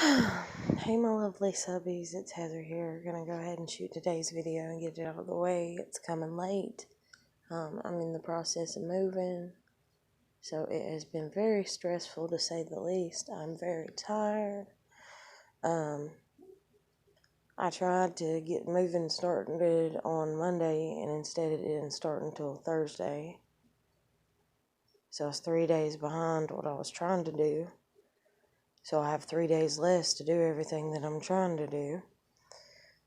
Hey my lovely subbies, it's Heather here. Gonna go ahead and shoot today's video and get it out of the way. It's coming late. I'm in the process of moving, so it has been very stressful to say the least. I'm very tired. I tried to get moving started on Monday, and instead it didn't start until Thursday. So I was 3 days behind what I was trying to do. So I have 3 days less to do everything that I'm trying to do.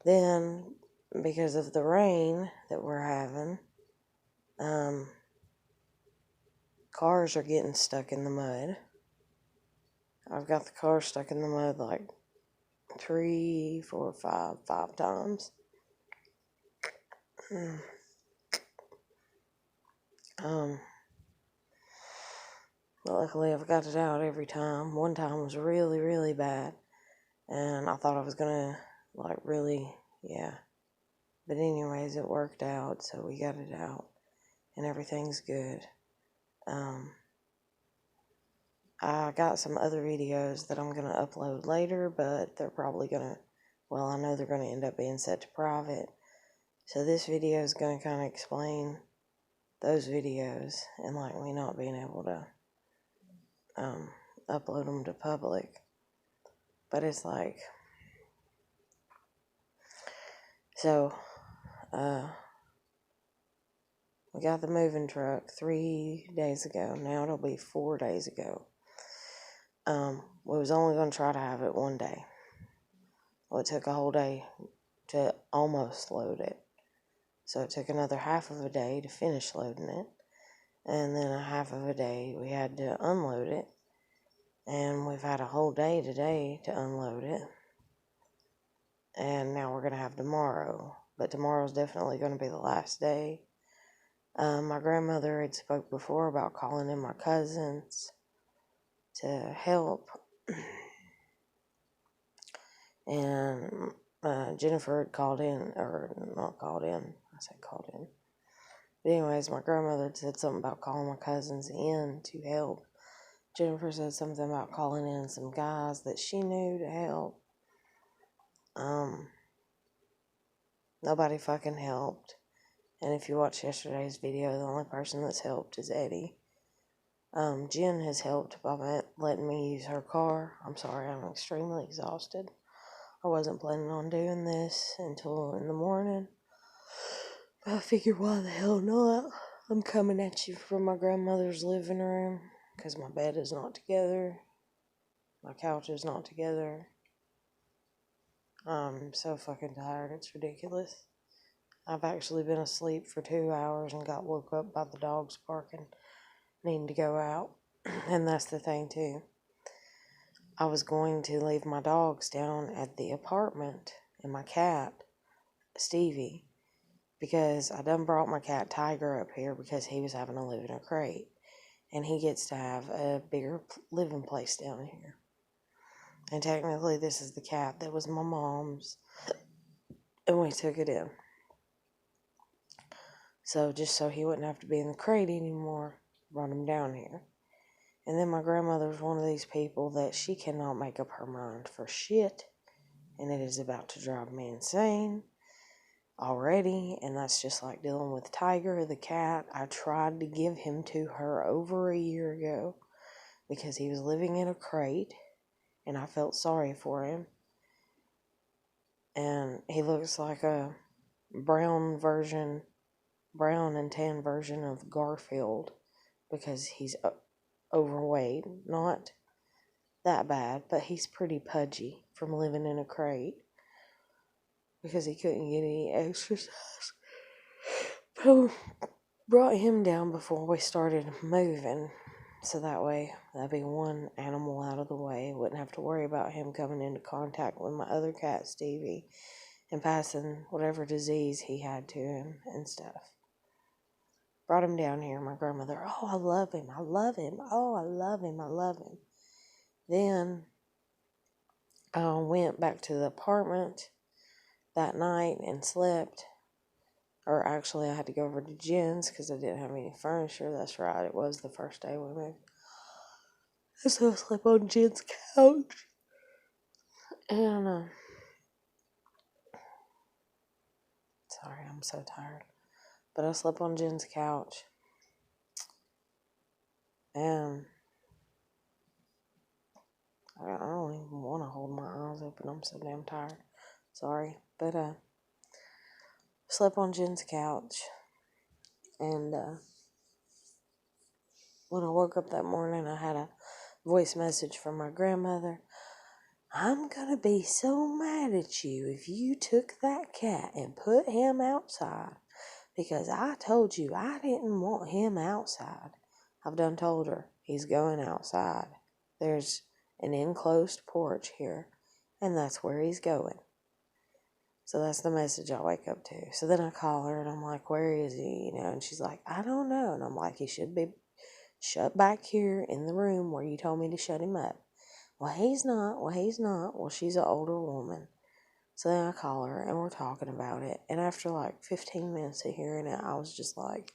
Then, because of the rain that we're having, cars are getting stuck in the mud. I've got the car stuck in the mud like 3, 4, 5 times. But luckily I've got it out every time. One time was really, really bad, and I thought I was gonna, yeah. But anyways, it worked out, so we got it out, and everything's good. I got some other videos that I'm going to upload later, but they're probably going to, I know they're going to end up being set to private. So this video is going to kind of explain those videos and like me not being able to upload them to public. But it's like, so, we got the moving truck 3 days ago. Now it'll be 4 days ago. We was only going to try to have it one day. Well, it took a whole day to almost load it. So it took another half of a day to finish loading it. And then a half of a day we had to unload it. And we've had a whole day today to unload it. And now we're going to have tomorrow. But tomorrow's definitely going to be the last day. My grandmother had spoke before about calling in my cousins to help. And Jennifer had called in, or not called in, I said called in. But anyways, my grandmother said something about calling my cousins in to help. Jennifer said something about calling in some guys that she knew to help. Nobody fucking helped. And if you watch yesterday's video, the only person that's helped is Eddie. Jen has helped by letting me use her car. I'm sorry, I'm extremely exhausted. I wasn't planning on doing this until in the morning. But I figured, why the hell not? I'm coming at you from my grandmother's living room because my bed is not together. My couch is not together. I'm so fucking tired, it's ridiculous. I've actually been asleep for 2 hours and got woke up by the dogs barking, needing to go out. And that's the thing too. I was going to leave my dogs down at the apartment and my cat, Stevie, because I done brought my cat Tiger up here because he was having to live in a crate. And he gets to have a bigger living place down here. And technically this is the cat that was my mom's. And we took it in. So just so he wouldn't have to be in the crate anymore, brought him down here. And then my grandmother's one of these people that she cannot make up her mind for shit. And it is about to drive me insane already. And that's just like dealing with Tiger, the cat. I tried to give him to her over a year ago because he was living in a crate. And I felt sorry for him. And he looks like a brown and tan version of Garfield because he's overweight. Not that bad, but he's pretty pudgy from living in a crate because he couldn't get any exercise. So brought him down before we started moving, so that way that'd be one animal out of the way. Wouldn't have to worry about him coming into contact with my other cat Stevie and passing whatever disease he had to him and stuff. Brought him down here. My grandmother, oh, I love him. I love him. Oh, I love him. I love him. Then I went back to the apartment that night and slept. Or actually, I had to go over to Jen's because I didn't have any furniture. That's right. It was the first day we moved. So I slept on Jen's couch. And, sorry, I'm so tired. But I slept on Jen's couch. And I don't even want to hold my eyes open. I'm so damn tired. Sorry. But, slept on Jen's couch. And, when I woke up that morning, I had a voice message from my grandmother. I'm gonna be so mad at you if you took that cat and put him outside, because I told you I didn't want him outside. I've done told her he's going outside. There's an enclosed porch here, and that's where he's going. So that's the message I wake up to. So then I call her and I'm like, where is he? And she's like, I don't know. And I'm like, he should be shut back here in the room where you told me to shut him up. Well, he's not. Well, she's an older woman. So then I call her and we're talking about it. And after like 15 minutes of hearing it, I was just like,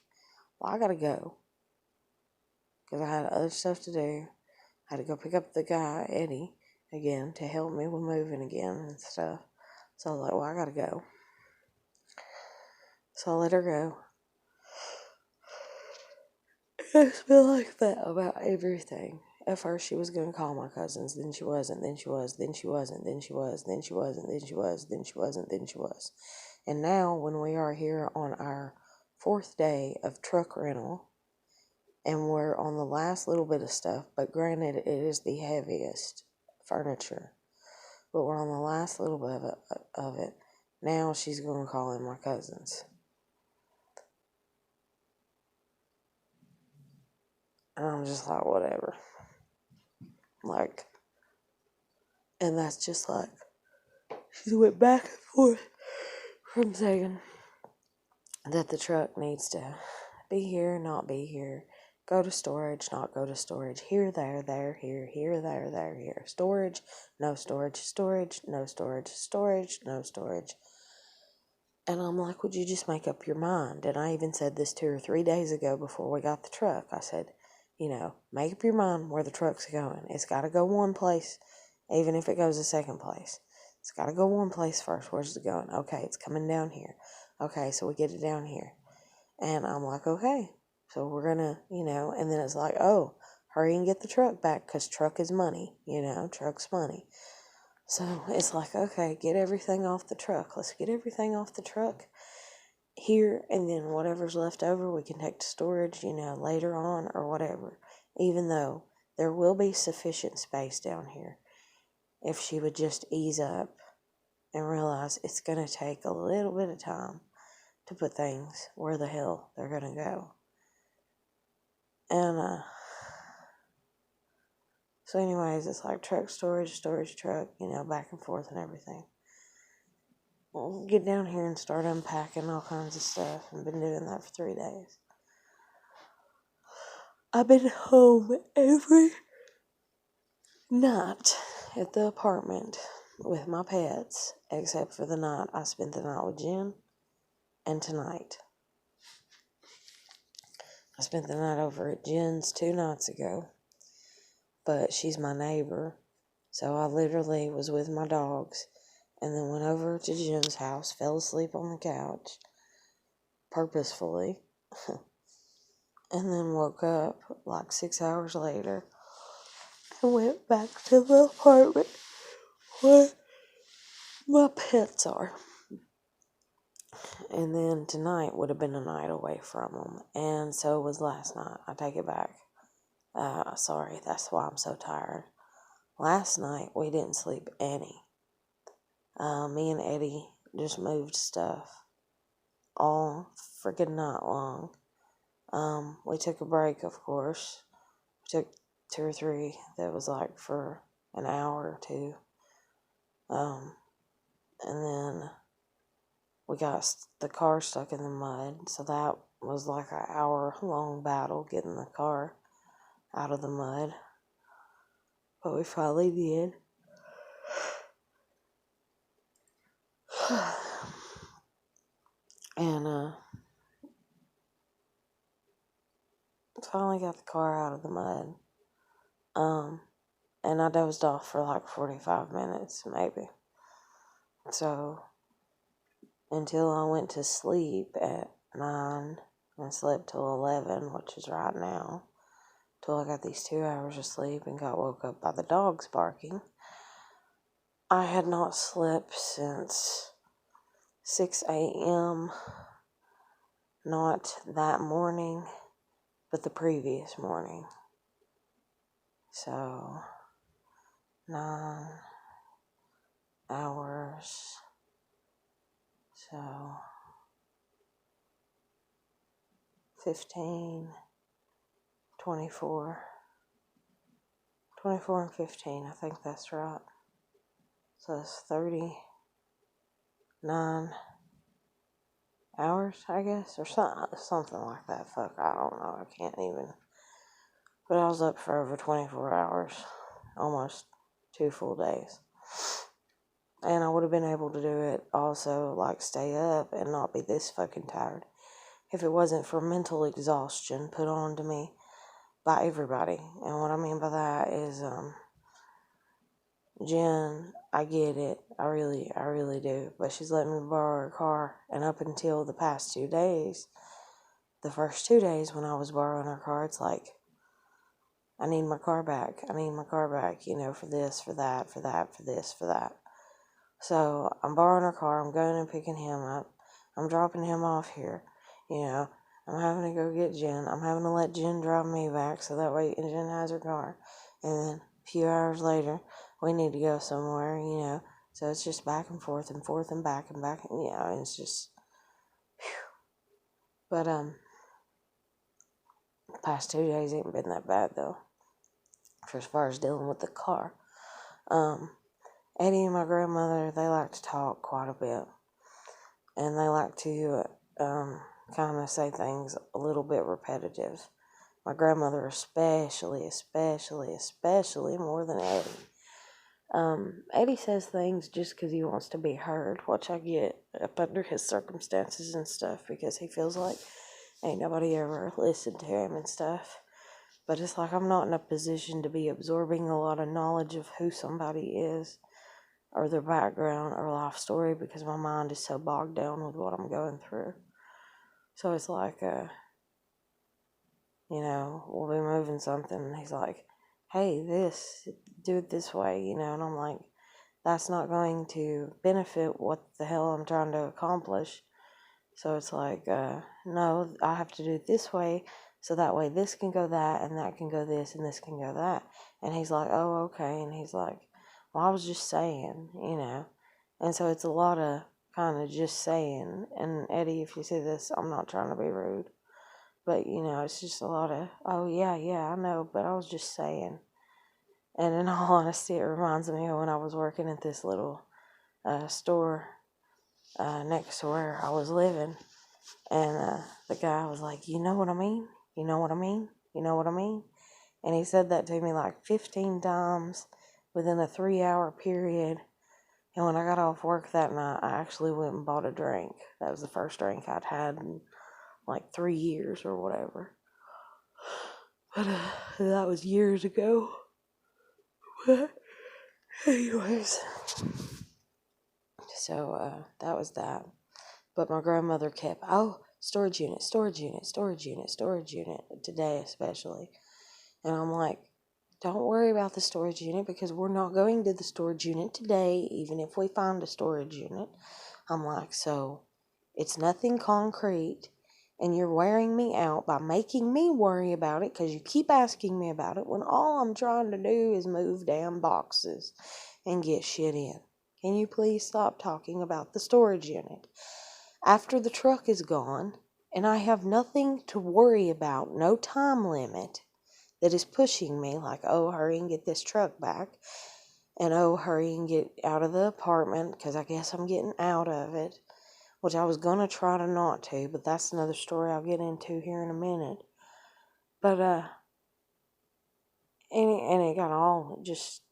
well, I gotta go. Because I had other stuff to do. I had to go pick up the guy, Eddie, again, to help me with moving again and stuff. So I was like, well, I gotta go. So I let her go. It's been like that about everything. At first she was going to call my cousins, then she wasn't, then she was, then she wasn't, then she was, then she wasn't, then she was, then she wasn't, then she was. And now when we are here on our 4th day of truck rental, and we're on the last little bit of stuff, but granted it is the heaviest furniture, but we're on the last little bit of it. Now she's going to call in my cousins. And I'm just like, whatever. Like, and that's just like, she went back and forth from saying that the truck needs to be here, not be here, go to storage, not go to storage, here, there, here, there, here, storage, no storage, storage, no storage, storage, no storage. And I'm like, would you just make up your mind? And I even said this 2 or 3 days ago before we got the truck. I said, make up your mind where the truck's going. It's got to go one place, even if it goes a second place. It's got to go one place first. Where's it going? Okay, it's coming down here. Okay, so we get it down here. And I'm like, okay. So we're going to, and then it's like, oh, hurry and get the truck back because truck is money, truck's money. So it's like, okay, get everything off the truck. Let's get everything off the truck here, and then whatever's left over we can take to storage, later on or whatever. Even though there will be sufficient space down here if she would just ease up and realize it's going to take a little bit of time to put things where the hell they're going to go. And, so anyways, it's like truck storage truck, back and forth and everything. We'll get down here and start unpacking all kinds of stuff. I've been doing that for 3 days. I've been home every night at the apartment with my pets, except for the night I spent the night with Jen, and tonight. I spent the night over at Jen's 2 nights ago, but she's my neighbor, so I literally was with my dogs, and then went over to Jen's house, fell asleep on the couch, purposefully, and then woke up like 6 hours later, and went back to the apartment where my pets are. And then tonight would have been a night away from them. And so was last night. I take it back. Sorry, that's why I'm so tired. Last night we didn't sleep any. Me and Eddie just moved stuff all freaking night long. We took a break, of course. We took 2 or 3. That was like for an hour or 2. And then we got the car stuck in the mud, so that was like an hour-long battle getting the car out of the mud. But we finally did. And finally got the car out of the mud. and I dozed off for like 45 minutes, maybe. So, until I went to sleep at 9 and slept till 11, which is right now, till I got these 2 hours of sleep and got woke up by the dogs barking, I had not slept since 6 a.m., not that morning, but the previous morning. So, 9 hours. So, 15, 24 and 15, I think that's right. So that's 39 hours, I guess, or something like that. Fuck, I don't know, I can't even. But I was up for over 24 hours, almost 2 full days. And I would have been able to do it also, like, stay up and not be this fucking tired if it wasn't for mental exhaustion put on to me by everybody. And what I mean by that is, Jen, I get it. I really do. But she's letting me borrow her car. And up until the past 2 days, the first 2 days when I was borrowing her car, it's like, I need my car back. I need my car back, for this, for that, for that, for this, for that. So I'm borrowing her car. I'm going and picking him up. I'm dropping him off here. I'm having to go get Jen. I'm having to let Jen drive me back so that way Jen has her car. And then a few hours later, we need to go somewhere, So it's just back and forth and back and back. And it's just, whew. But, the past 2 days ain't been that bad, though, for as far as dealing with the car. Eddie and my grandmother, they like to talk quite a bit. And they like to, kind of say things a little bit repetitive. My grandmother especially more than Eddie. Eddie says things just because he wants to be heard, which I get up under his circumstances and stuff, because he feels like ain't nobody ever listened to him and stuff. But it's like I'm not in a position to be absorbing a lot of knowledge of who somebody is or their background or life story, because my mind is so bogged down with what I'm going through. So it's like, we'll be moving something, and he's like, hey, do it this way, and I'm like, that's not going to benefit what the hell I'm trying to accomplish. So it's like, no, I have to do it this way, so that way this can go that, and that can go this, and this can go that. And he's like, oh, okay. And he's like, well, I was just saying, And so it's a lot of kind of just saying. And Eddie, if you see this, I'm not trying to be rude. But, it's just a lot of, oh, yeah, I know, but I was just saying. And in all honesty, it reminds me of when I was working at this little store next to where I was living. And the guy was like, you know what I mean? You know what I mean? You know what I mean? And he said that to me like 15 times within a 3-hour period. And when I got off work that night, I actually went and bought a drink. That was the first drink I'd had in like 3 years or whatever. But that was years ago. But anyways. So that was that. But my grandmother kept, storage unit, today especially. And I'm like, don't worry about the storage unit, because we're not going to the storage unit today, even if we find a storage unit. I'm like, so it's nothing concrete, and you're wearing me out by making me worry about it, because you keep asking me about it when all I'm trying to do is move damn boxes and get shit in. Can you please stop talking about the storage unit? After the truck is gone, and I have nothing to worry about, no time limit that is pushing me, like, oh, hurry and get this truck back, and oh, hurry and get out of the apartment, because I guess I'm getting out of it, which I was going to try to not to, but that's another story I'll get into here in a minute. But, and it got all, just,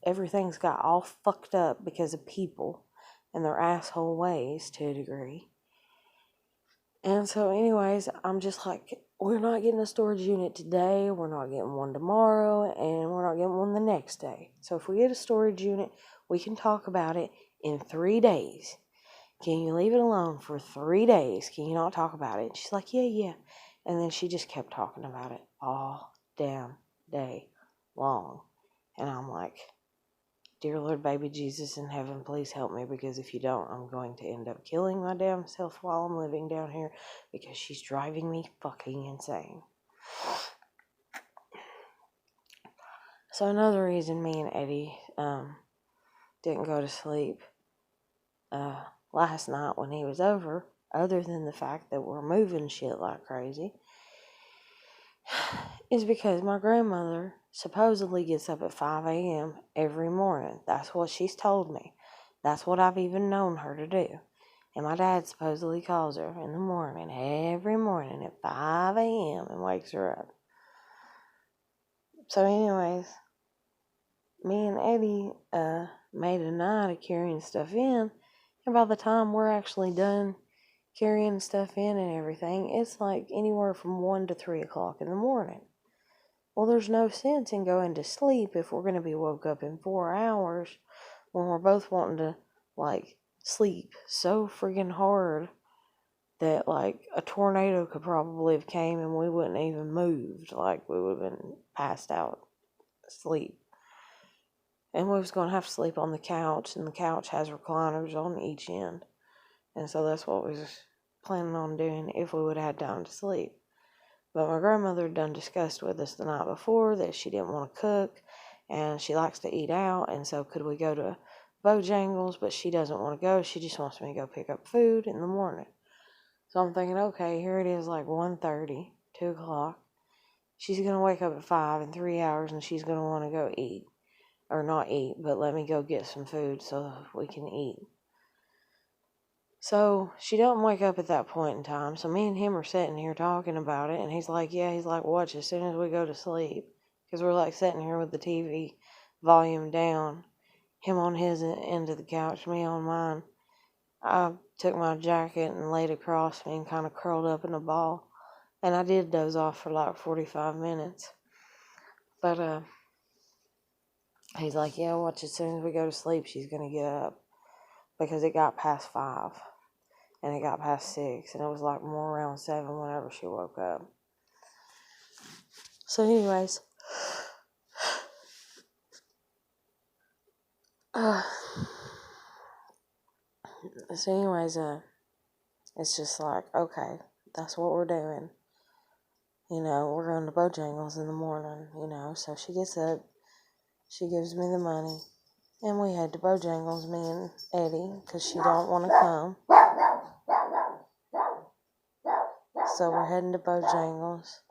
everything's got all fucked up because of people and their asshole ways to a degree. And so anyways, I'm just like, we're not getting a storage unit today, we're not getting one tomorrow, and we're not getting one the next day. So if we get a storage unit, we can talk about it in 3 days. Can you leave it alone for 3 days? Can you not talk about it? And she's like, yeah. And then she just kept talking about it all damn day long. And I'm like, dear Lord, baby Jesus in heaven, please help me, because if you don't, I'm going to end up killing my damn self while I'm living down here, because she's driving me fucking insane. So another reason me and Eddie didn't go to sleep last night when he was over, other than the fact that we're moving shit like crazy, is because my grandmother supposedly gets up at 5 a.m. every morning. That's what she's told me. That's what I've even known her to do. And my dad supposedly calls her in the morning, every morning at 5 a.m. and wakes her up. So anyways, me and Eddie made a night of carrying stuff in. And by the time we're actually done carrying stuff in and everything, it's like anywhere from 1 to 3 o'clock in the morning. Well, there's no sense in going to sleep if we're going to be woke up in 4 hours when we're both wanting to, like, sleep so freaking hard that, like, a tornado could probably have came and we wouldn't even moved. Like, we would have been passed out asleep. And we was going to have to sleep on the couch, and the couch has recliners on each end. And so that's what we was planning on doing if we would have had time to sleep. But my grandmother had done discussed with us the night before that she didn't want to cook, and she likes to eat out, and so could we go to Bojangles, but she doesn't want to go. She just wants me to go pick up food in the morning. So I'm thinking, okay, here it is, like 1:30, 2 o'clock. She's going to wake up at 5 in 3 hours, and she's going to want to go eat. Or not eat, but let me go get some food so we can eat. So she don't wake up at that point in time. So me and him are sitting here talking about it. And he's like, watch as soon as we go to sleep. Because we're like sitting here with the TV volume down. Him on his end of the couch, me on mine. I took my jacket and laid across me and kind of curled up in a ball. And I did doze off for like 45 minutes. But he's like, yeah, watch as soon as we go to sleep, she's going to get up. Because it got past 5. And it got past 6. And it was like more around 7 whenever she woke up. So anyways. It's just like, okay, that's what we're doing. You know, we're going to Bojangles in the morning, you know. So she gets up. She gives me the money. And we head to Bojangles, me and Eddie, because she don't want to come. So we're heading to Bojangles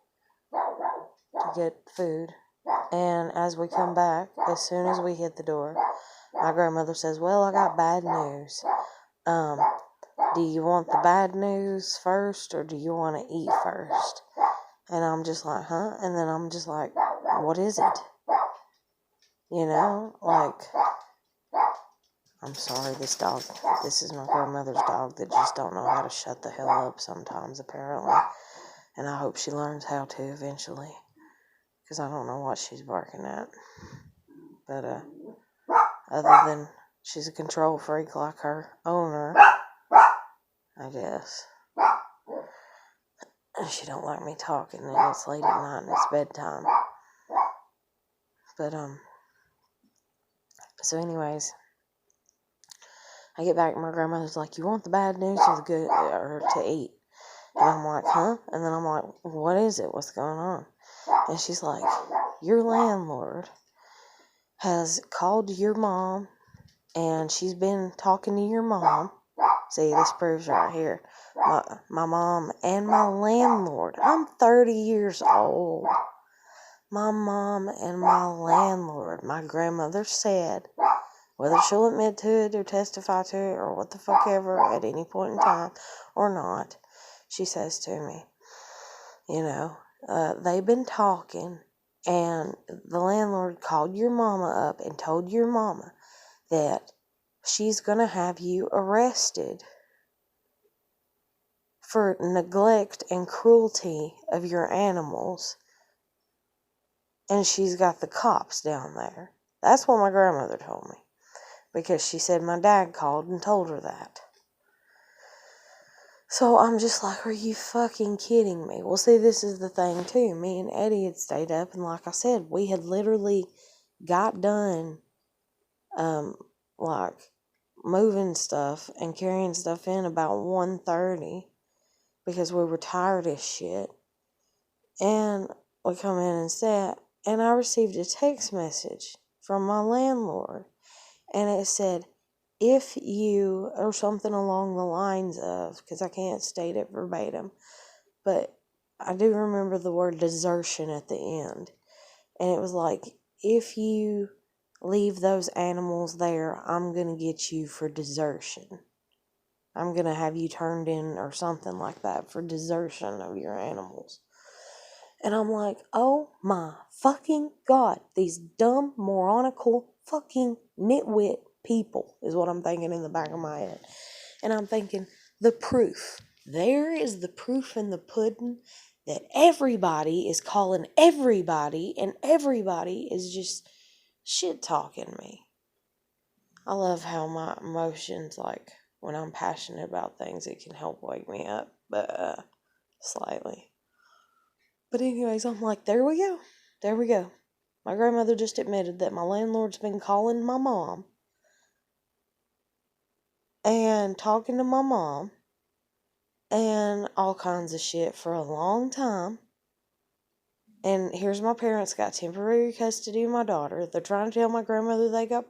to get food. And as we come back, as soon as we hit the door, my grandmother says, well, I got bad news. Do you want the bad news first, or do you want to eat first? And I'm just like, huh? And then I'm just like, what is it? You know, like, I'm sorry, this is my grandmother's dog that just don't know how to shut the hell up sometimes, apparently. And I hope she learns how to eventually. Because I don't know what she's barking at. But, other than she's a control freak like her owner, I guess. She don't like me talking, and it's late at night and it's bedtime. But, so anyways, I get back and my grandmother's like, you want the bad news or the good, or to eat? And I'm like, huh? And then I'm like, what is it? What's going on? And she's like, your landlord has called your mom, and she's been talking to your mom. See, this proves right here. My mom and my landlord. I'm 30 years old. My mom and my landlord. My grandmother said, whether she'll admit to it or testify to it or what the fuck ever at any point in time or not, she says to me, you know, they've been talking, and the landlord called your mama up and told your mama that she's going to have you arrested for neglect and cruelty of your animals, and she's got the cops down there. That's what my grandmother told me, because she said my dad called and told her that. So I'm just like, are you fucking kidding me? Well, see, this is the thing too. Me and Eddie had stayed up, and like I said, we had literally got done, like moving stuff and carrying stuff in about 1:30 because we were tired as shit. And we come in and sat, and I received a text message from my landlord, and it said, if you, or something along the lines of, because I can't state it verbatim, but I do remember the word desertion at the end. And it was like, if you leave those animals there, I'm going to get you for desertion. I'm going to have you turned in or something like that for desertion of your animals. And I'm like, oh my fucking God, these dumb, moronical, fucking nitwit people is what I'm thinking in the back of my head. And I'm thinking, the proof. There is the proof in the pudding that everybody is calling everybody, and everybody is just shit talking me. I love how my emotions, like when I'm passionate about things, it can help wake me up, but slightly. But anyways, I'm like, there we go. There we go. My grandmother just admitted that my landlord's been calling my mom and talking to my mom and all kinds of shit for a long time. And here's my parents got temporary custody of my daughter. They're trying to tell my grandmother they got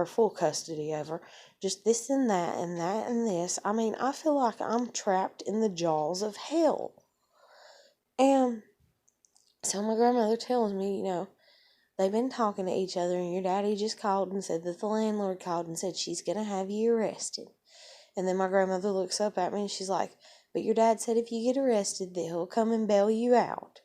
full custody of her. Just this and that and that and this. I mean, I feel like I'm trapped in the jaws of hell. And so my grandmother tells me, they've been talking to each other, and your daddy just called and said that the landlord called and said she's going to have you arrested. And then my grandmother looks up at me and she's like, but your dad said if you get arrested that he'll come and bail you out.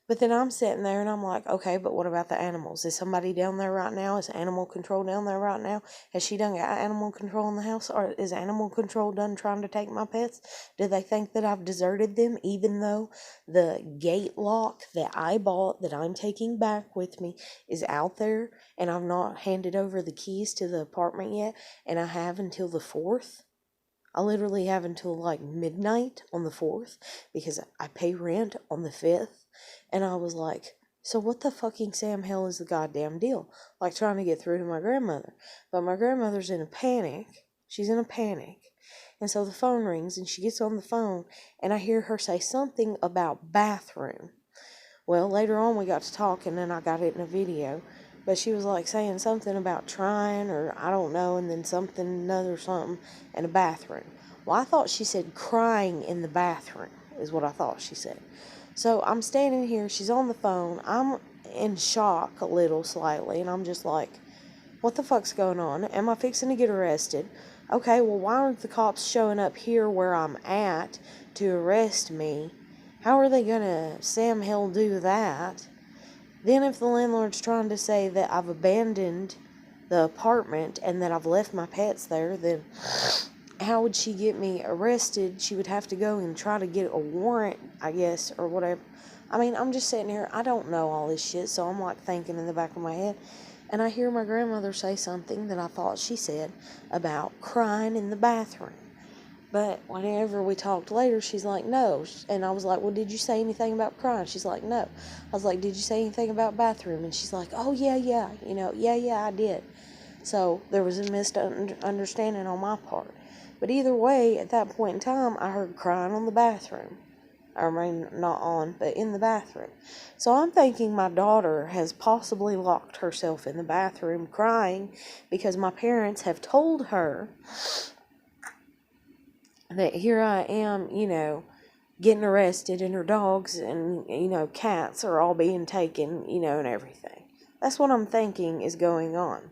But then I'm sitting there and I'm like, okay, but what about the animals? Is somebody down there right now? Is animal control down there right now? Has she done got animal control in the house? Or is animal control done trying to take my pets? Do they think that I've deserted them, even though the gate lock that I bought that I'm taking back with me is out there, and I've not handed over the keys to the apartment yet, and I have until the 4th? I literally have until like midnight on the 4th because I pay rent on the 5th. And I was like, so what the fucking Sam hell is the goddamn deal? Like trying to get through to my grandmother. But my grandmother's in a panic. She's in a panic. And so the phone rings and she gets on the phone and I hear her say something about bathroom. Well, later on we got to talking and I got it in a video. But she was like saying something about trying or I don't know, and then another something, and a bathroom. Well, I thought she said crying in the bathroom is what I thought she said. So I'm standing here, she's on the phone, I'm in shock a little slightly, and I'm just like, what the fuck's going on? Am I fixing to get arrested? Okay, well, why aren't the cops showing up here where I'm at to arrest me? How are they gonna Sam hell do that? Then if the landlord's trying to say that I've abandoned the apartment and that I've left my pets there, then how would she get me arrested? She would have to go and try to get a warrant, I guess, or whatever. I mean, I'm just sitting here, I don't know all this shit, so I'm like thinking in the back of my head. And I hear my grandmother say something that I thought she said about crying in the bathroom. But whenever we talked later, she's like, no. And I was like, well, did you say anything about crying? She's like, no. I was like, did you say anything about bathroom? And she's like, oh, yeah, I did. So there was a misunderstanding on my part. But either way, at that point in time, I heard crying on the bathroom. I mean, not on, but in the bathroom. So I'm thinking my daughter has possibly locked herself in the bathroom crying because my parents have told her that here I am, getting arrested, and her dogs and, cats are all being taken, and everything. That's what I'm thinking is going on.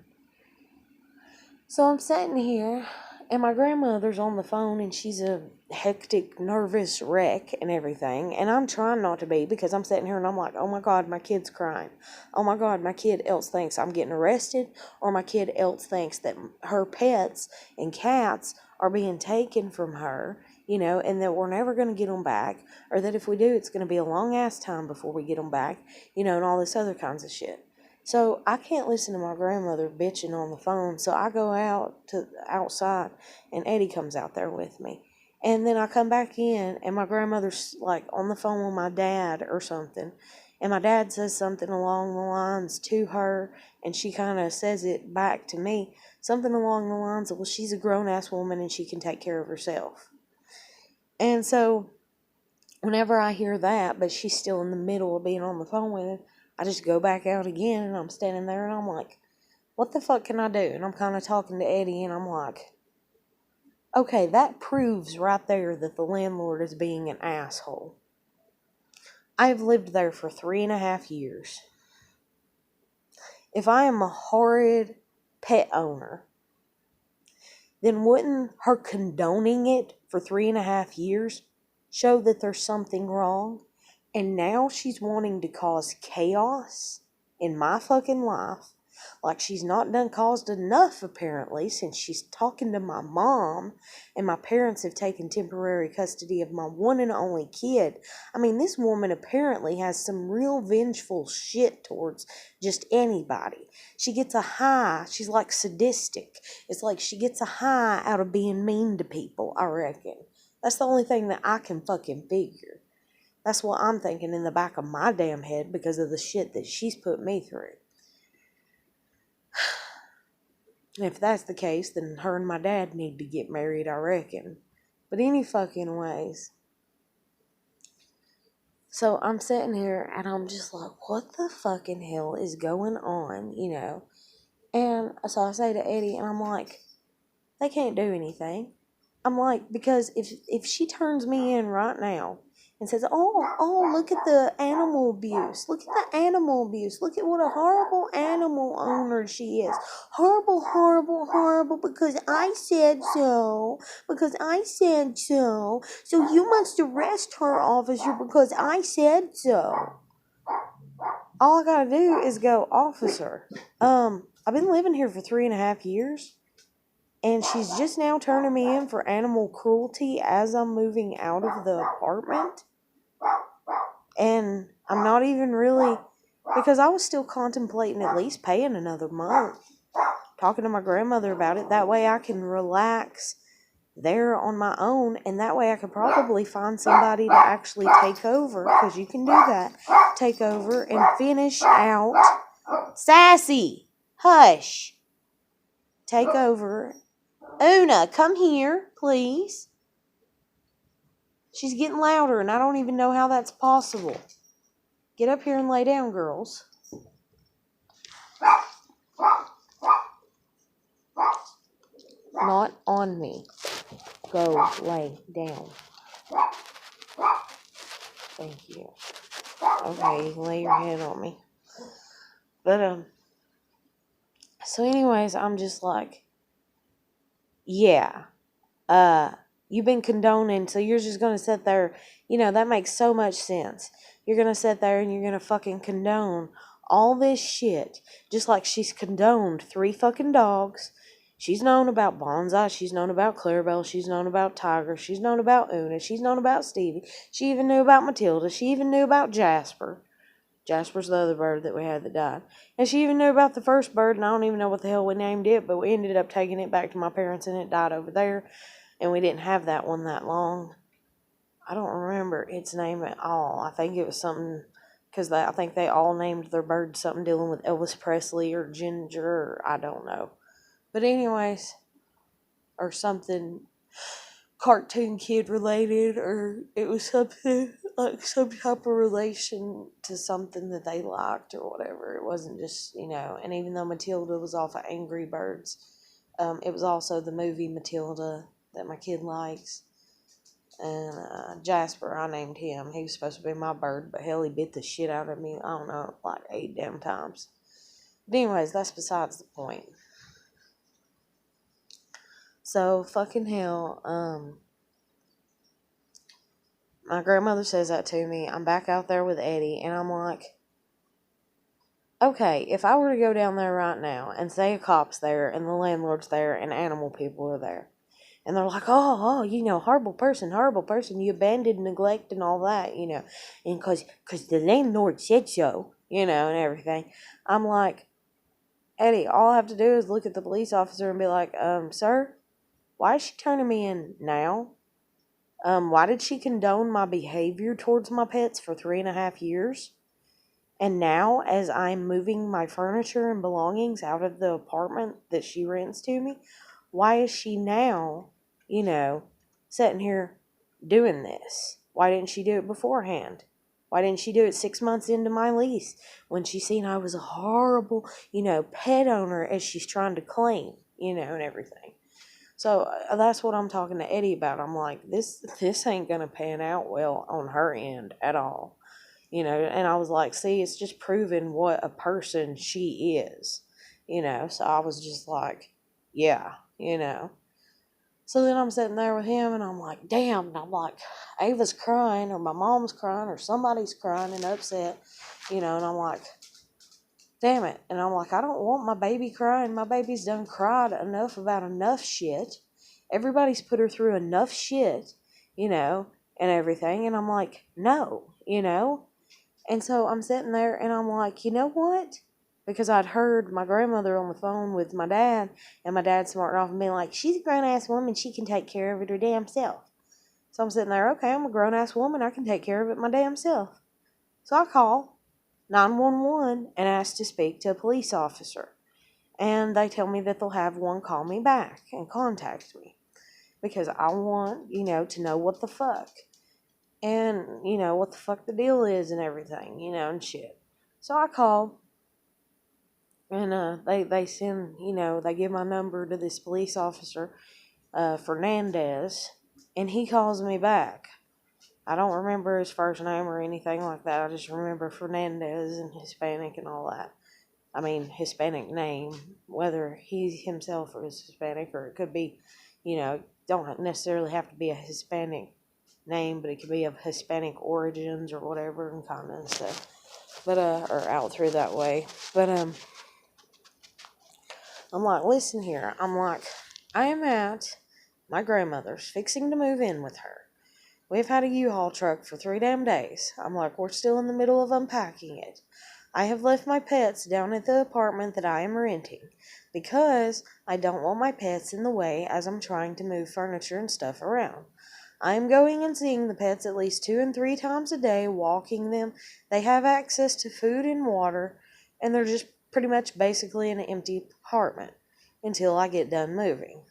So I'm sitting here, and my grandmother's on the phone, and she's a hectic, nervous wreck and everything, and I'm trying not to be, because I'm sitting here and I'm like, oh my God, my kid's crying. Oh my God, my kid else thinks I'm getting arrested, or my kid else thinks that her pets and cats are being taken from her, and that we're never going to get them back, or that if we do, it's going to be a long ass time before we get them back, and all this other kinds of shit. So I can't listen to my grandmother bitching on the phone, so I go outside, and Eddie comes out there with me. And then I come back in, and my grandmother's like on the phone with my dad or something. And my dad says something along the lines to her, and she kind of says it back to me. Something along the lines of, well, she's a grown-ass woman and she can take care of herself. And so whenever I hear that, but she's still in the middle of being on the phone with him, I just go back out again, and I'm standing there, and I'm like, what the fuck can I do? And I'm kind of talking to Eddie, and I'm like, okay, that proves right there that the landlord is being an asshole. I have lived there for 3.5 years. If I am a horrid pet owner, then wouldn't her condoning it for 3.5 years show that there's something wrong? And now she's wanting to cause chaos in my fucking life. Like she's not done caused enough, apparently, since she's talking to my mom, and my parents have taken temporary custody of my one and only kid. I mean, this woman apparently has some real vengeful shit towards just anybody. She gets a high. She's like sadistic. It's like she gets a high out of being mean to people, I reckon. That's the only thing that I can fucking figure. That's what I'm thinking in the back of my damn head because of the shit that she's put me through. If that's the case, then her and my dad need to get married, I reckon. But any fucking ways. So I'm sitting here and I'm just like, what the fucking hell is going on, And so I say to Eddie, and I'm like, they can't do anything. I'm like, because if she turns me in right now and says, oh, look at the animal abuse. Look at the animal abuse. Look at what a horrible animal owner she is. Horrible, horrible, horrible, because I said so. Because I said so. So you must arrest her, officer, because I said so. All I gotta do is go, officer, I've been living here for 3.5 years. And she's just now turning me in for animal cruelty as I'm moving out of the apartment. And I'm not even really, because I was still contemplating at least paying another month. Talking to my grandmother about it. That way I can relax there on my own. And that way I could probably find somebody to actually take over. Because you can do that. Take over and finish out. Sassy! Hush! Take over. Una, come here, please. She's getting louder, and I don't even know how that's possible. Get up here and lay down, girls. Not on me. Go lay down. Thank you. Okay, you can lay your head on me. But, so anyways, I'm just like, yeah, you've been condoning, so you're just gonna sit there, that makes so much sense. You're gonna sit there and you're gonna fucking condone all this shit, just like she's condoned 3 fucking dogs. She's known about Bonsai, she's known about Clarabelle, she's known about Tiger, she's known about Una, she's known about Stevie, she even knew about Matilda, she even knew about Jasper. Jasper's the other bird that we had that died. And she even knew about the first bird, and I don't even know what the hell we named it, but we ended up taking it back to my parents, and it died over there. And we didn't have that one that long. I don't remember its name at all. I think it was something, because I think they all named their bird something dealing with Elvis Presley or Ginger, or I don't know. But anyways, or something cartoon kid related, or it was something like some type of relation to something that they liked or whatever. It wasn't just, and even though Matilda was off of Angry Birds, it was also the movie Matilda that my kid likes. And Jasper, I named him. He was supposed to be my bird, but hell, he bit the shit out of me, I don't know, like 8 damn times. But anyways, that's besides the point. So, fucking hell, my grandmother says that to me. I'm back out there with Eddie, and I'm like, okay, if I were to go down there right now and say a cop's there, and the landlord's there, and animal people are there, And they're like, oh, horrible person, you abandoned, neglect, and all that, and because the landlord said so, and everything. I'm like, Eddie, all I have to do is look at the police officer and be like, sir, why is she turning me in now? Why did she condone my behavior towards my pets for 3.5 years? And now, as I'm moving my furniture and belongings out of the apartment that she rents to me, why is she now, sitting here doing this? Why didn't she do it beforehand? Why didn't she do it 6 months into my lease when she seen I was a horrible, pet owner as she's trying to claim, and everything? So that's what I'm talking to Eddie about. I'm like, this ain't gonna pan out well on her end at all. And I was like, see, it's just proving what a person she is, so I was just like, yeah, So then I'm sitting there with him and I'm like, damn, and I'm like, Ava's crying or my mom's crying or somebody's crying and upset, and I'm like, damn it. And I'm like, I don't want my baby crying. My baby's done cried enough about enough shit. Everybody's put her through enough shit, and everything. And I'm like, no, And so I'm sitting there and I'm like, you know what? Because I'd heard my grandmother on the phone with my dad, and my dad smarting off and being like, she's a grown-ass woman. She can take care of it her damn self. So I'm sitting there, okay, I'm a grown-ass woman. I can take care of it my damn self. So I call 911 and ask to speak to a police officer. And they tell me that they'll have one call me back and contact me. Because I want, to know what the fuck. And, what the fuck the deal is and everything, and shit. So I called. And they send, they give my number to this police officer, Fernandez. And he calls me back. I don't remember his first name or anything like that. I just remember Fernandez and Hispanic and all that. I mean, Hispanic name, whether he himself is Hispanic or it could be, don't necessarily have to be a Hispanic name, but it could be of Hispanic origins or whatever and kind of stuff. But, or out through that way. But, I'm like, listen here. I'm like, I am at my grandmother's fixing to move in with her. We've had a U-Haul truck for 3 damn days. I'm like, we're still in the middle of unpacking it. I have left my pets down at the apartment that I am renting because I don't want my pets in the way as I'm trying to move furniture and stuff around. I am going and seeing the pets at least 2 and 3 times a day, walking them. They have access to food and water, and they're just pretty much basically an empty apartment until I get done moving.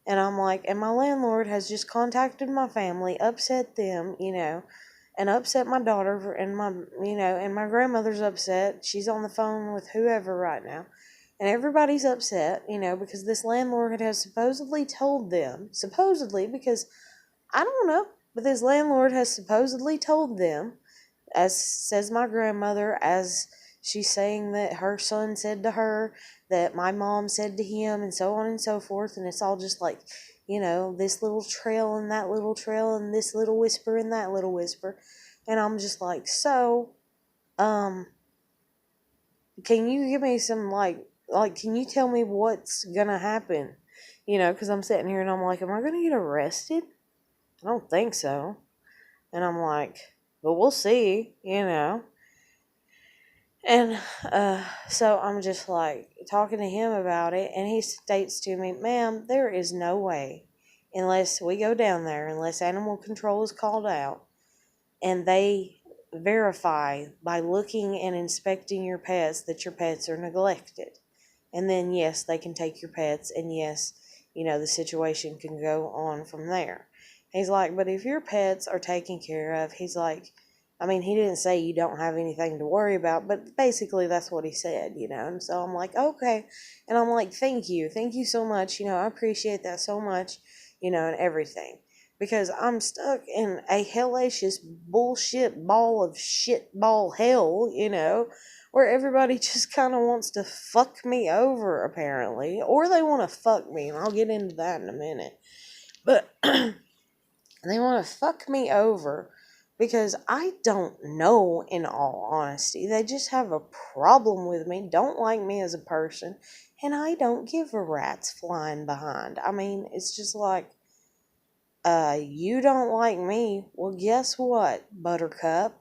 And I'm like, and my landlord has just contacted my family, upset them, and upset my daughter and and my grandmother's upset. She's on the phone with whoever right now. And everybody's upset, because this landlord has supposedly told them, because I don't know, but this landlord has supposedly told them, as says my grandmother, as she's saying that her son said to her, that my mom said to him, and so on and so forth. And it's all just like, this little trail and that little trail and this little whisper and that little whisper. And I'm just like, so, can you give me some, can you tell me what's gonna happen? Because I'm sitting here and I'm like, am I gonna get arrested? I don't think so. And I'm like, but we'll see, And so I'm just like talking to him about it, and he states to me, ma'am, there is no way, unless we go down there, unless animal control is called out, and they verify by looking and inspecting your pets that your pets are neglected. And then, yes, they can take your pets, and yes, the situation can go on from there. He's like, but if your pets are taken care of, he's like, I mean, he didn't say you don't have anything to worry about, but basically that's what he said, and so I'm like, okay, and I'm like, thank you so much, I appreciate that so much, and everything, because I'm stuck in a hellacious bullshit ball of shit ball hell, where everybody just kind of wants to fuck me over, apparently, or they want to fuck me, and I'll get into that in a minute, but they want to fuck me over because I don't know, in all honesty. They just have a problem with me, don't like me as a person, and I don't give a rat's flying behind. I mean, it's just like, you don't like me. Well, guess what, Buttercup?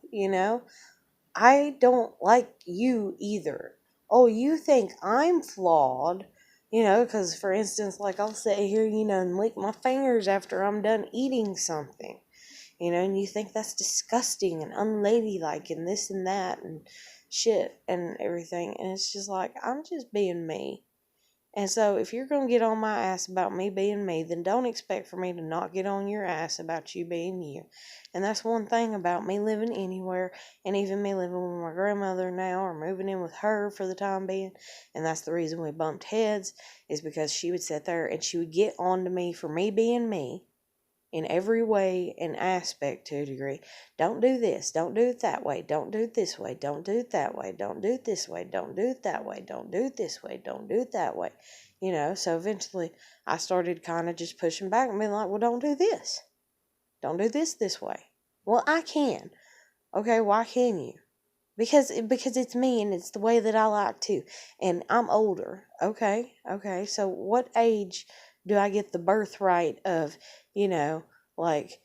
I don't like you either. Oh, you think I'm flawed? Because for instance, like I'll sit here, and lick my fingers after I'm done eating something, and you think that's disgusting and unladylike and this and that and shit and everything. And it's just like, I'm just being me. And so, if you're going to get on my ass about me being me, then don't expect for me to not get on your ass about you being you. And that's one thing about me living anywhere, and even me living with my grandmother now, or moving in with her for the time being. And that's the reason we bumped heads, is because she would sit there and she would get on to me for me being me in every way and aspect to a degree. Don't do this. Don't do it that way. Don't do it this way. Don't do it that way. Don't do it this way. Don't do it that way. Don't do it this way. Don't do it that way. So eventually I started kind of just pushing back and being like, well, don't do this. Don't do this way. Well, I can. Okay, why can you? Because it's me and it's the way that I like to. And I'm older. Okay. So what age do I get the birthright of, like,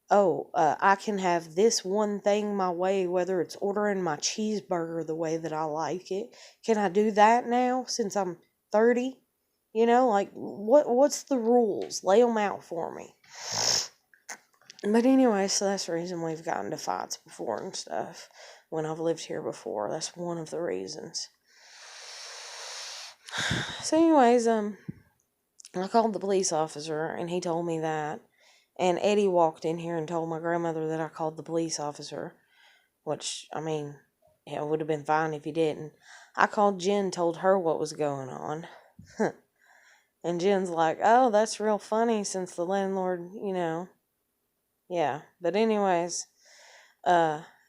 oh, I can have this one thing my way, whether it's ordering my cheeseburger the way that I like it. Can I do that now since I'm 30? Like, what's the rules? Lay them out for me. But anyway, so that's the reason we've gotten to fights before and stuff. When I've lived here before, that's one of the reasons. So anyways, I called the police officer and he told me that. And Eddie walked in here and told my grandmother that I called the police officer. Which, I mean, it would have been fine if he didn't. I called Jen, told her what was going on. And Jen's like, oh, that's real funny since the landlord, Yeah. But anyways,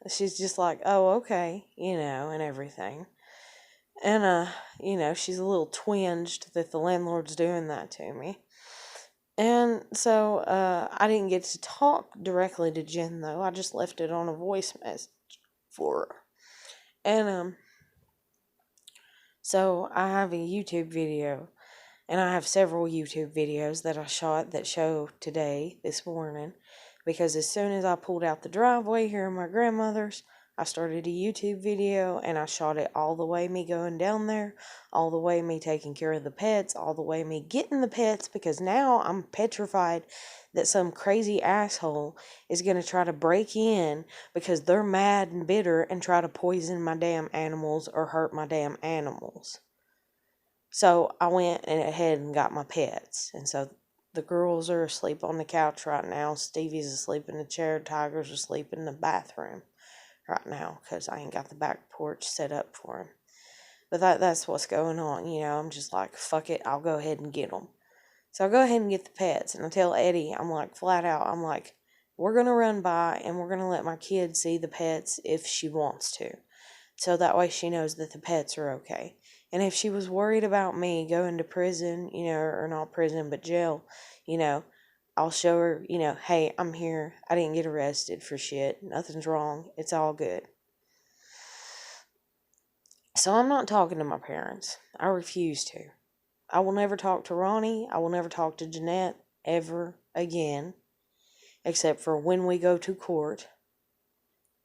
she's just like, oh, okay, and everything. And, she's a little twinged that the landlord's doing that to me. And so, I didn't get to talk directly to Jen, though. I just left it on a voice message for her. And, so I have a YouTube video, and I have several YouTube videos that I shot that show today, this morning, because as soon as I pulled out the driveway here in my grandmother's, I started a YouTube video and I shot it all the way me going down there, all the way me taking care of the pets, all the way me getting the pets, because now I'm petrified that some crazy asshole is going to try to break in because they're mad and bitter and try to poison my damn animals or hurt my damn animals. So I went ahead and got my pets. And so the girls are asleep on the couch right now. Stevie's asleep in the chair. Tiger's asleep in the bathroom right now because I ain't got the back porch set up for him. But that's what's going on. I'm just like, fuck it. I'll go ahead and get them. So I go ahead and get the pets. And I tell Eddie, I'm like, flat out, I'm like, we're going to run by and we're going to let my kid see the pets if she wants to. So that way she knows that the pets are okay. And if she was worried about me going to prison, or not prison, but jail, I'll show her, hey, I'm here. I didn't get arrested for shit. Nothing's wrong. It's all good. So I'm not talking to my parents. I refuse to. I will never talk to Ronnie. I will never talk to Jeanette ever again, except for when we go to court.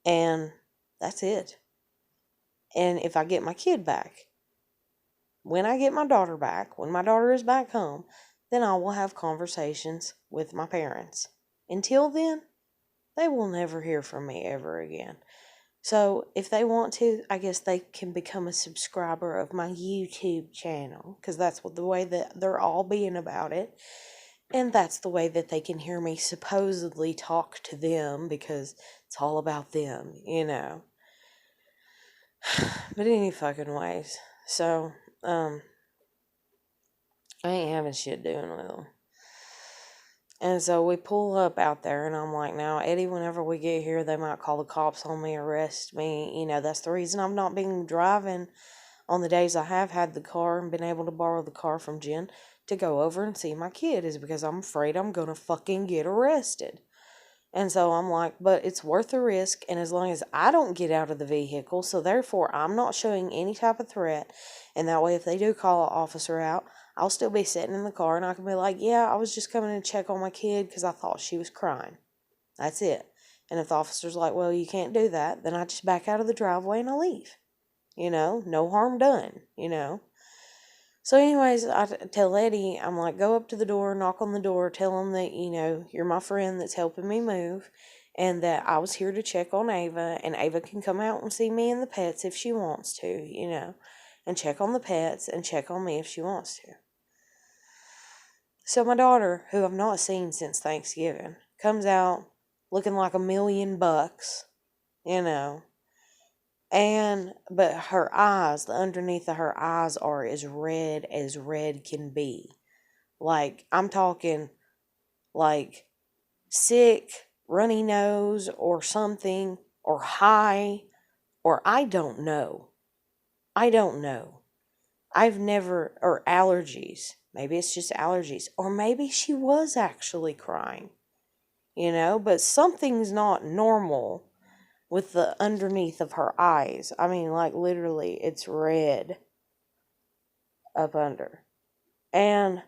And that's it. And if I get my kid back, when I get my daughter back, when my daughter is back home, then I will have conversations with my parents. Until then, they will never hear from me ever again. So if they want to, I guess they can become a subscriber of my YouTube channel, because that's the way that they're all being about it. And that's the way that they can hear me supposedly talk to them, because it's all about them, But any fucking ways. So, I ain't having shit doing with them. And so we pull up out there, and I'm like, now, Eddie, whenever we get here, they might call the cops on me, arrest me. That's the reason I've not been driving on the days I have had the car and been able to borrow the car from Jen to go over and see my kid, is because I'm afraid I'm going to fucking get arrested. And so I'm like, but it's worth the risk. And as long as I don't get out of the vehicle, so therefore I'm not showing any type of threat. And that way, if they do call an officer out, I'll still be sitting in the car and I can be like, yeah, I was just coming to check on my kid because I thought she was crying. That's it. And if the officer's like, well, you can't do that, then I just back out of the driveway and I leave. No harm done. So anyways, I tell Eddie, I'm like, go up to the door, knock on the door, tell him that, you're my friend that's helping me move and that I was here to check on Ava and Ava can come out and see me and the pets if she wants to, and check on the pets and check on me if she wants to. So my daughter, who I've not seen since Thanksgiving, comes out looking like $1,000,000, but her eyes, the underneath of her eyes are as red can be. Like, I'm talking like sick, runny nose or something, or high, or I don't know. I've never, or allergies. Maybe it's just allergies. Or maybe she was actually crying, but something's not normal with the underneath of her eyes. I mean, like literally, it's red up under. And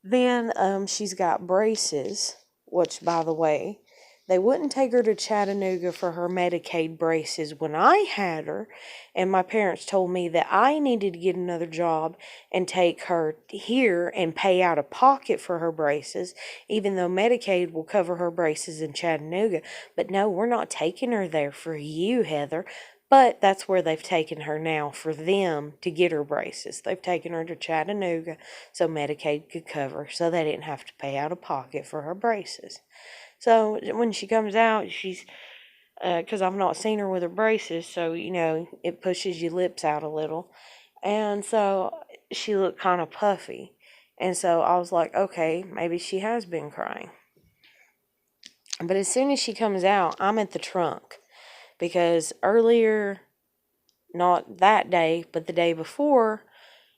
then she's got braces, which, by the way, they wouldn't take her to Chattanooga for her Medicaid braces when I had her, and my parents told me that I needed to get another job and take her here and pay out of pocket for her braces, even though Medicaid will cover her braces in Chattanooga. But no, we're not taking her there for you, Heather. But that's where they've taken her now for them to get her braces. They've taken her to Chattanooga so Medicaid could cover, so they didn't have to pay out of pocket for her braces. So when she comes out, she's, because I've not seen her with her braces, so, it pushes your lips out a little. And so she looked kind of puffy. And so I was like, okay, maybe she has been crying. But as soon as she comes out, I'm at the trunk. Because earlier, not that day, but the day before,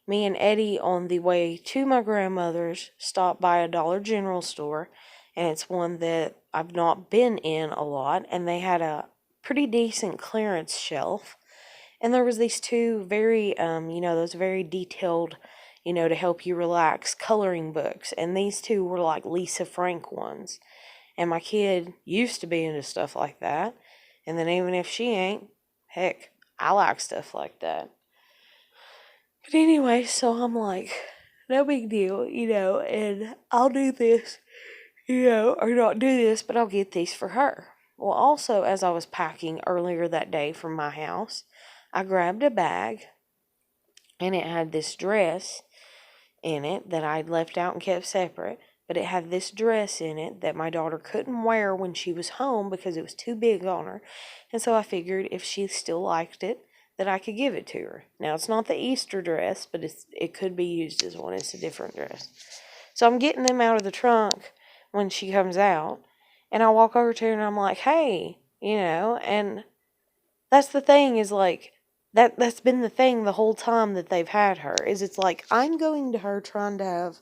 me and Eddie on the way to my grandmother's stopped by a Dollar General store, and it's one that I've not been in a lot, and they had a pretty decent clearance shelf, and there was these two very, those very detailed, to help you relax coloring books, and these two were like Lisa Frank ones, and my kid used to be into stuff like that, and then even if she ain't, heck, I like stuff like that. But anyway, so I'm like, no big deal, and I'll do this, or not do this, but I'll get these for her. Well, also, as I was packing earlier that day from my house, I grabbed a bag, and it had this dress in it that I'd left out and kept separate, but it had this dress in it that my daughter couldn't wear when she was home because it was too big on her, and so I figured if she still liked it, that I could give it to her. Now, it's not the Easter dress, but it could be used as one. It's a different dress. So I'm getting them out of the trunk when she comes out, and I walk over to her and I'm like, hey, and that's the thing is like, that's been the thing the whole time that they've had her, is it's like, I'm going to her trying to have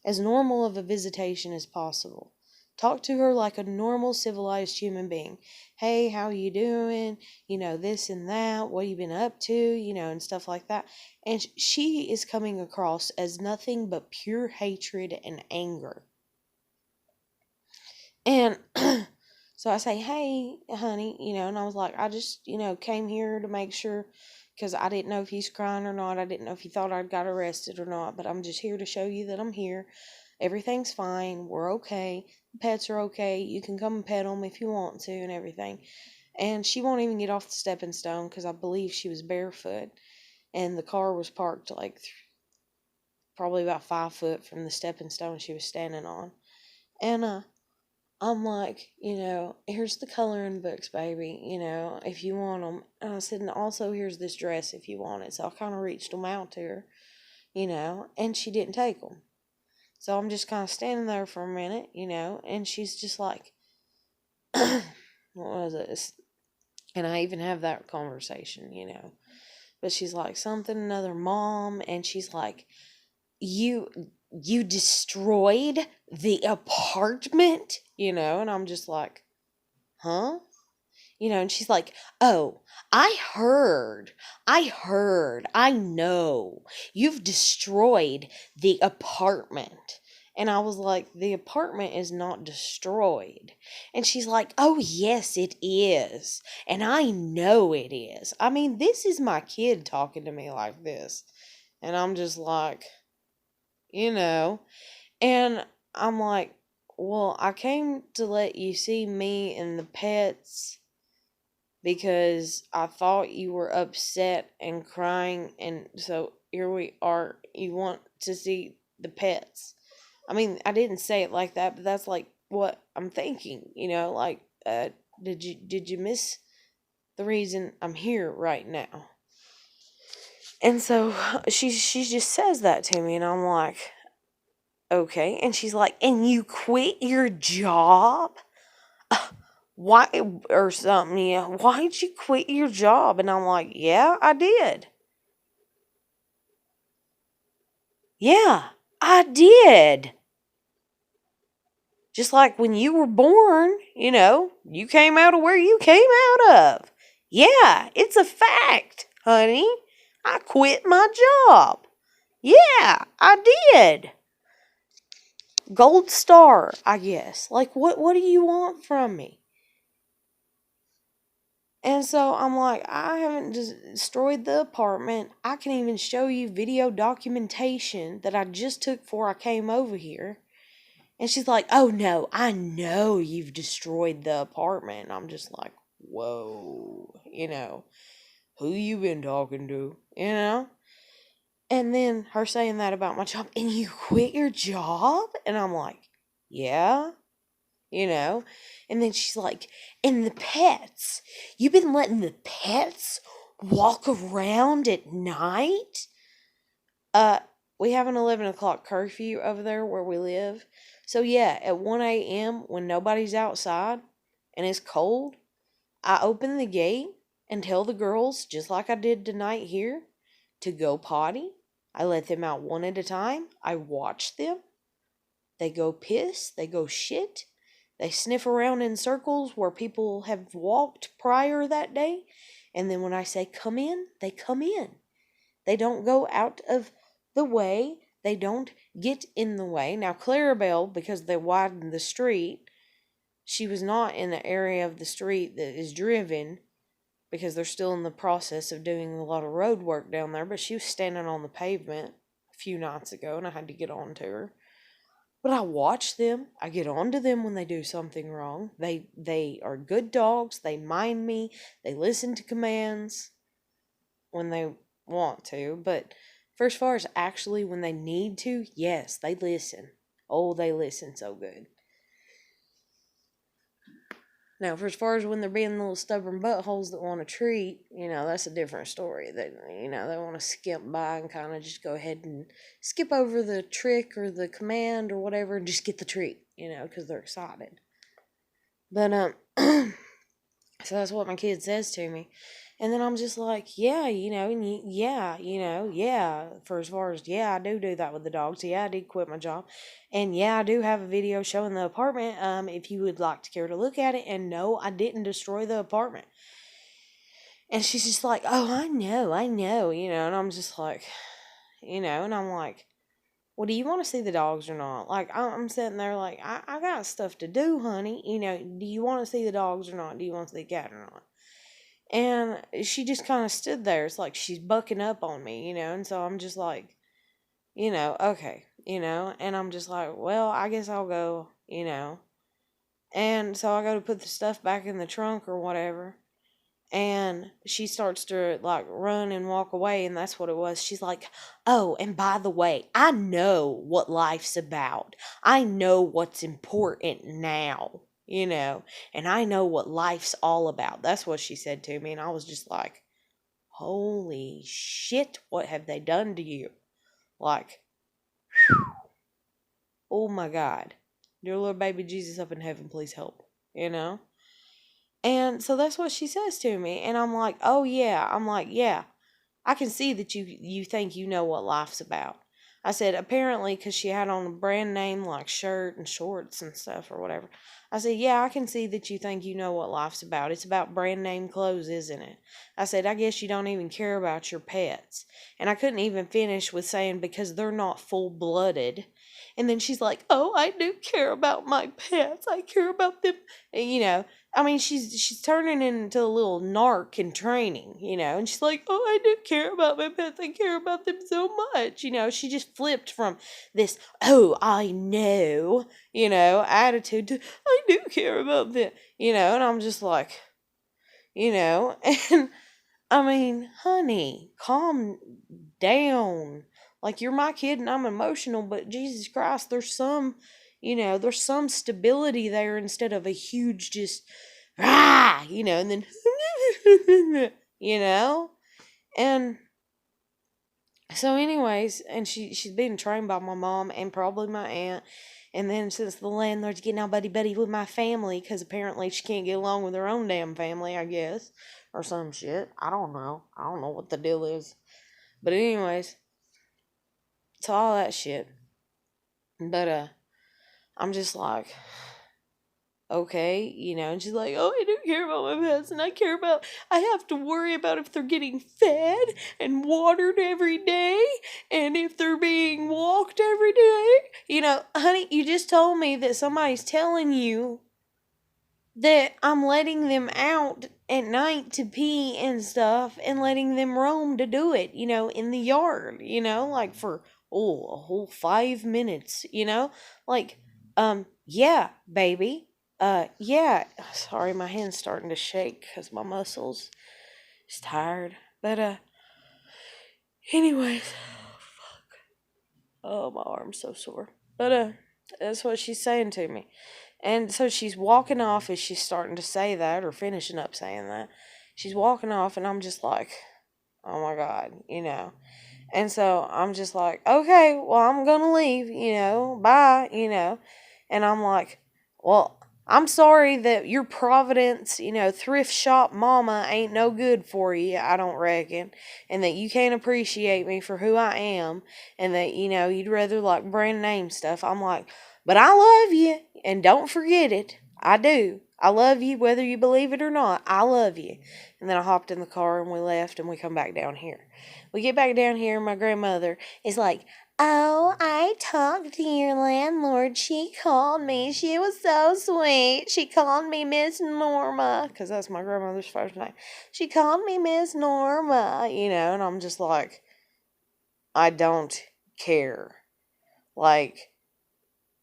as normal of a visitation as possible. Talk to her like a normal, civilized human being. Hey, how you doing? This and that. What you been up to? And stuff like that. And she is coming across as nothing but pure hatred and anger. And so I say, hey, honey, and I was like, I just, came here to make sure, because I didn't know if he's crying or not. I didn't know if he thought I'd got arrested or not, but I'm just here to show you that I'm here. Everything's fine. We're okay. The pets are okay. You can come and pet them if you want to and everything. And she won't even get off the stepping stone because I believe she was barefoot. And the car was parked like probably about 5 foot from the stepping stone she was standing on. And I'm like, here's the coloring books, baby, if you want them. And I said, and also here's this dress if you want it. So I kind of reached them out to her, and she didn't take them. So I'm just kind of standing there for a minute, and she's just like, what was it? And I even have that conversation, But she's like, something, another mom, and she's like, you destroyed the apartment, and I'm just like, huh? And she's like, oh, I know you've destroyed the apartment. And I was like, the apartment is not destroyed. And she's like, oh, yes, it is. And I know it is. I mean, this is my kid talking to me like this. And I'm just like, you know, and I'm like, well, I came to let you see me and the pets because I thought you were upset and crying, and so here we are. You want to see the pets. I mean, I didn't say it like that, but that's like what I'm thinking, like did you miss the reason I'm here right now? And so she just says that to me, and I'm like, okay. And she's like, and you quit your job? Why, or something, yeah. Why'd you quit your job? And I'm like, yeah, I did. Yeah, I did. Just like when you were born, you came out of where you came out of. Yeah, it's a fact, honey. I quit my job. Yeah, I did. Gold star, I guess. Like, what do you want from me? And so I'm like, I haven't destroyed the apartment. I can even show you video documentation that I just took before I came over here. And she's like, oh no, I know you've destroyed the apartment. And I'm just like, whoa, who you been talking to? And then her saying that about my job, and you quit your job? And I'm like, yeah. And then she's like, and the pets, you've been letting the pets walk around at night? We have an 11 o'clock curfew over there where we live. So yeah, at 1 a.m. when nobody's outside and it's cold, I open the gate and tell the girls, just like I did tonight here, to go potty. I let them out one at a time. I watch them. They go piss, they go shit. They sniff around in circles where people have walked prior that day. And then when I say come in, they come in. They don't go out of the way. They don't get in the way. Now, Clarabelle, because they widened the street, she was not in the area of the street that is driven because they're still in the process of doing a lot of road work down there. But she was standing on the pavement a few nights ago, and I had to get on to her. But I watch them. I get on to them when they do something wrong. They are good dogs. They mind me. They listen to commands when they want to. But for as far as actually when they need to, yes, they listen. Oh, they listen so good. Now, for as far as when they're being little stubborn buttholes that want a treat, that's a different story. They want to skip by and kind of just go ahead and skip over the trick or the command or whatever and just get the treat, because they're excited. But, so that's what my kid says to me. And then I'm just like, yeah, yeah, for as far as, yeah, I do that with the dogs. Yeah, I did quit my job. And yeah, I do have a video showing the apartment, if you would like to care to look at it. And no, I didn't destroy the apartment. And she's just like, oh, I know, and I'm just like, and I'm like, well, do you want to see the dogs or not? Like, I'm sitting there like, I got stuff to do, honey. Do you want to see the dogs or not? Do you want to see the cat or not? And she just kind of stood there. It's like she's bucking up on me, and so I'm just like, okay, and I'm just like, well, I guess I'll go, and so I go to put the stuff back in the trunk or whatever, and she starts to like run and walk away, and that's what it was. She's like, oh, and by the way, I know what life's about. I know what's important now. And I know what life's all about. That's what she said to me. And I was just like, holy shit, what have they done to you? Like, oh my God. Dear Lord baby Jesus up in heaven, please help. And so that's what she says to me. And I'm like, oh yeah. I'm like, yeah, I can see that you think you know what life's about. I said, apparently, because she had on a brand name like shirt and shorts and stuff or whatever. I said, yeah, I can see that you think you know what life's about. It's about brand name clothes, isn't it? I said, I guess you don't even care about your pets. And I couldn't even finish with saying, because they're not full blooded. And then she's like, oh, I do care about my pets. I care about them. And, I mean, she's turning into a little narc in training, and she's like, oh, I do care about my pets. I care about them so much. She just flipped from this, oh, I know, attitude to, I do care about them, and I'm just like, and I mean, honey, calm down. Like, you're my kid and I'm emotional, but Jesus Christ, there's some stability there instead of a huge just, and then, and so anyways, and she's been trained by my mom and probably my aunt. And then since the landlord's getting all buddy with my family, because apparently she can't get along with her own damn family, I guess, or some shit. I don't know. I don't know what the deal is. But anyways, it's all that shit. But I'm just like, okay, and she's like, oh, I do care about my pets, and I have to worry about if they're getting fed and watered every day, and if they're being walked every day. Honey, you just told me that somebody's telling you that I'm letting them out at night to pee and stuff and letting them roam to do it, in the yard, like for, a whole 5 minutes, like, yeah, baby. Yeah, sorry, my hand's starting to shake because my muscles is tired. But, anyways, oh, my arm's so sore. But, that's what she's saying to me. And so she's walking off as she's starting to say that, or finishing up saying that. She's walking off, and I'm just like, oh my God, And so I'm just like, okay, well, I'm going to leave, bye, And I'm like, well, I'm sorry that your Providence, thrift shop mama ain't no good for you, I don't reckon. And that you can't appreciate me for who I am. And that, you'd rather like brand name stuff. I'm like, but I love you. And don't forget it. I do. I love you whether you believe it or not. I love you. And then I hopped in the car and we left and we come back down here. We get back down here and my grandmother is like, oh, I talked to your landlord. She called me. She was so sweet. She called me Miss Norma, because that's my grandmother's first name. She called me Miss Norma, and I'm just like, I don't care. Like,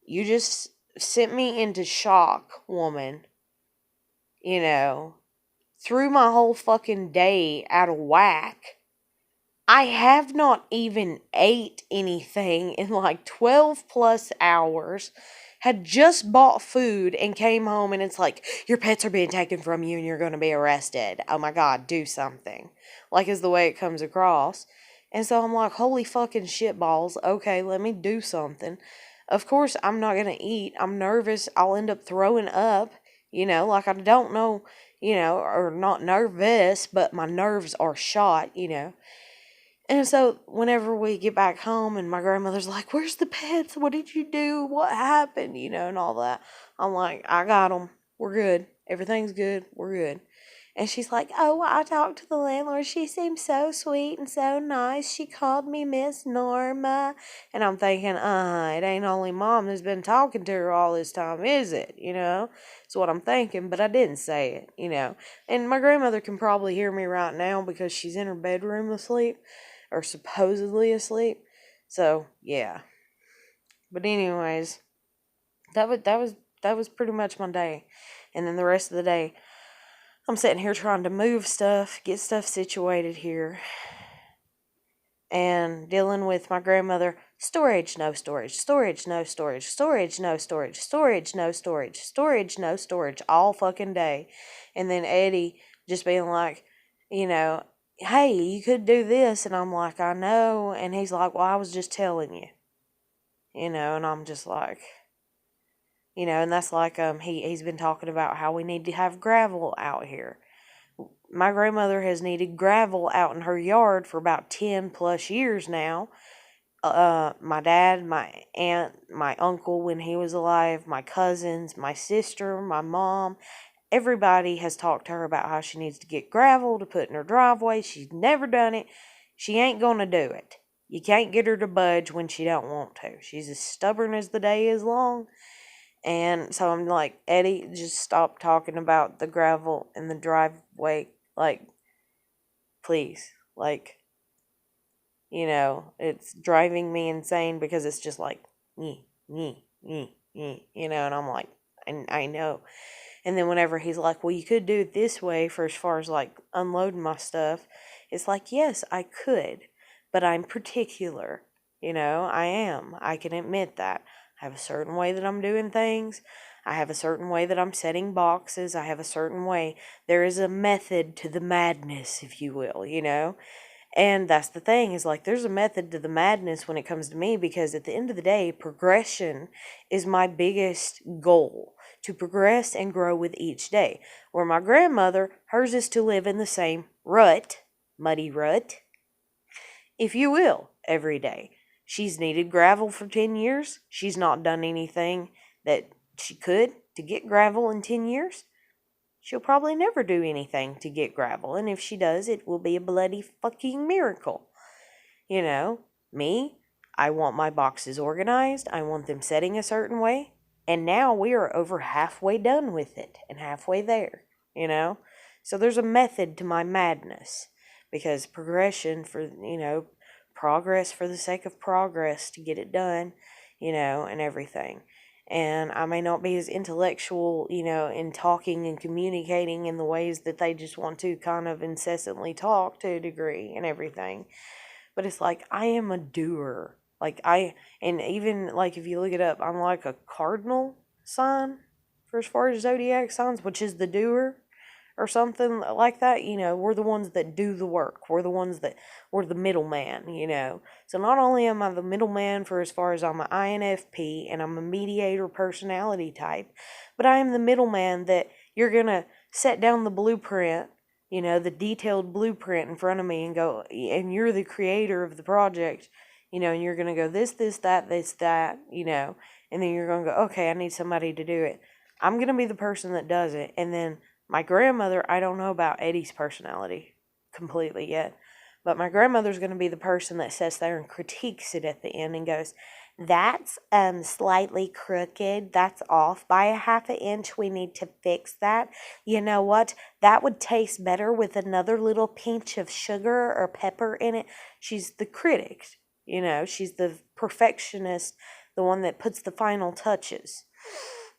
you just sent me into shock, woman. Threw my whole fucking day out of whack. I have not even ate anything in like 12 plus hours. Had just bought food and came home and it's like, your pets are being taken from you and you're going to be arrested. Oh my God, do something. Like is the way it comes across. And so I'm like, holy fucking shitballs. Okay, let me do something. Of course, I'm not going to eat. I'm nervous. I'll end up throwing up. Like I don't know, or not nervous, but my nerves are shot, And so whenever we get back home and my grandmother's like, where's the pets? What did you do? What happened? And all that. I'm like, I got them. We're good. Everything's good. We're good. And she's like, oh, I talked to the landlord. She seemed so sweet and so nice. She called me Miss Norma. And I'm thinking, it ain't only Mom that's been talking to her all this time, is it? It's what I'm thinking, but I didn't say it, And my grandmother can probably hear me right now because she's in her bedroom asleep, or supposedly asleep. So, yeah. But anyways, that was pretty much my day. And then the rest of the day, I'm sitting here trying to move stuff, get stuff situated here, and dealing with my grandmother. Storage, no storage, storage, no storage, storage, no storage, storage, no storage, storage, no storage, all fucking day. And then Eddie just being like, hey, you could do this. And I'm like, I know. And he's like, well, I was just telling you. And I'm just like, and that's like, he's been talking about how we need to have gravel out here. My grandmother has needed gravel out in her yard for about 10 plus years now. my dad, my aunt, my uncle when he was alive, my cousins, my sister, my mom, everybody has talked to her about how she needs to get gravel to put in her driveway. She's never done it. She ain't gonna do it. You can't get her to budge when she don't want to. She's as stubborn as the day is long. And so I'm like, Eddie, just stop talking about the gravel in the driveway. Like, please. Like, it's driving me insane because it's just like, and I'm like, I know. And then whenever he's like, well, you could do it this way for as far as like unloading my stuff, it's like, yes, I could, but I'm particular. I am. I can admit that. I have a certain way that I'm doing things. I have a certain way that I'm setting boxes. I have a certain way. There is a method to the madness, if you will, And that's the thing, is like there's a method to the madness when it comes to me, because at the end of the day, progression is my biggest goal, to progress and grow with each day. Where my grandmother, hers is to live in the same rut, muddy rut, if you will, every day. She's needed gravel for 10 years. She's not done anything that she could to get gravel in 10 years. She'll probably never do anything to get gravel, and if she does, it will be a bloody fucking miracle. Me, I want my boxes organized. I want them setting a certain way. And now we are over halfway done with it and halfway there, So there's a method to my madness, because progression progress for the sake of progress to get it done, and everything. And I may not be as intellectual, in talking and communicating in the ways that they just want to kind of incessantly talk to a degree and everything. But it's like, I am a doer. And even like if you look it up, I'm like a cardinal sign for as far as zodiac signs, which is the doer or something like that. We're the ones that do the work. We're the middleman, So not only am I the middleman for as far as I'm an INFP and I'm a mediator personality type, but I am the middleman that you're going to set down the blueprint, the detailed blueprint in front of me and go, and you're the creator of the project, and you're going to go this, that, and then you're going to go, okay, I need somebody to do it. I'm going to be the person that does it. And then my grandmother, I don't know about Eddie's personality completely yet, but my grandmother's going to be the person that sits there and critiques it at the end and goes, that's slightly crooked. That's off by a half an inch. We need to fix that. You know what? That would taste better with another little pinch of sugar or pepper in it. She's the critic, she's the perfectionist, the one that puts the final touches.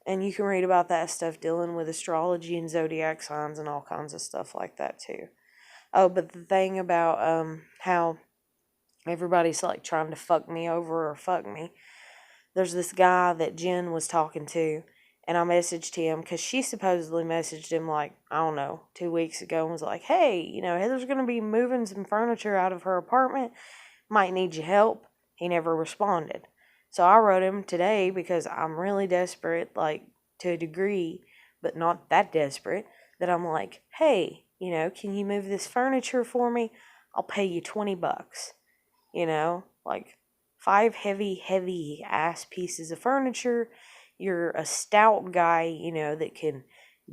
And you can read about that stuff dealing with astrology and zodiac signs and all kinds of stuff like that too. Oh, but the thing about how everybody's like trying to fuck me over or fuck me. There's this guy that Jen was talking to, and I messaged him because she supposedly messaged him like, I don't know, 2 weeks ago and was like, hey, Heather's going to be moving some furniture out of her apartment. Might need your help. He never responded. So I wrote him today because I'm really desperate, like to a degree, but not that desperate, that I'm like, hey, can you move this furniture for me? I'll pay you $20. Like 5 heavy ass pieces of furniture. You're a stout guy, that can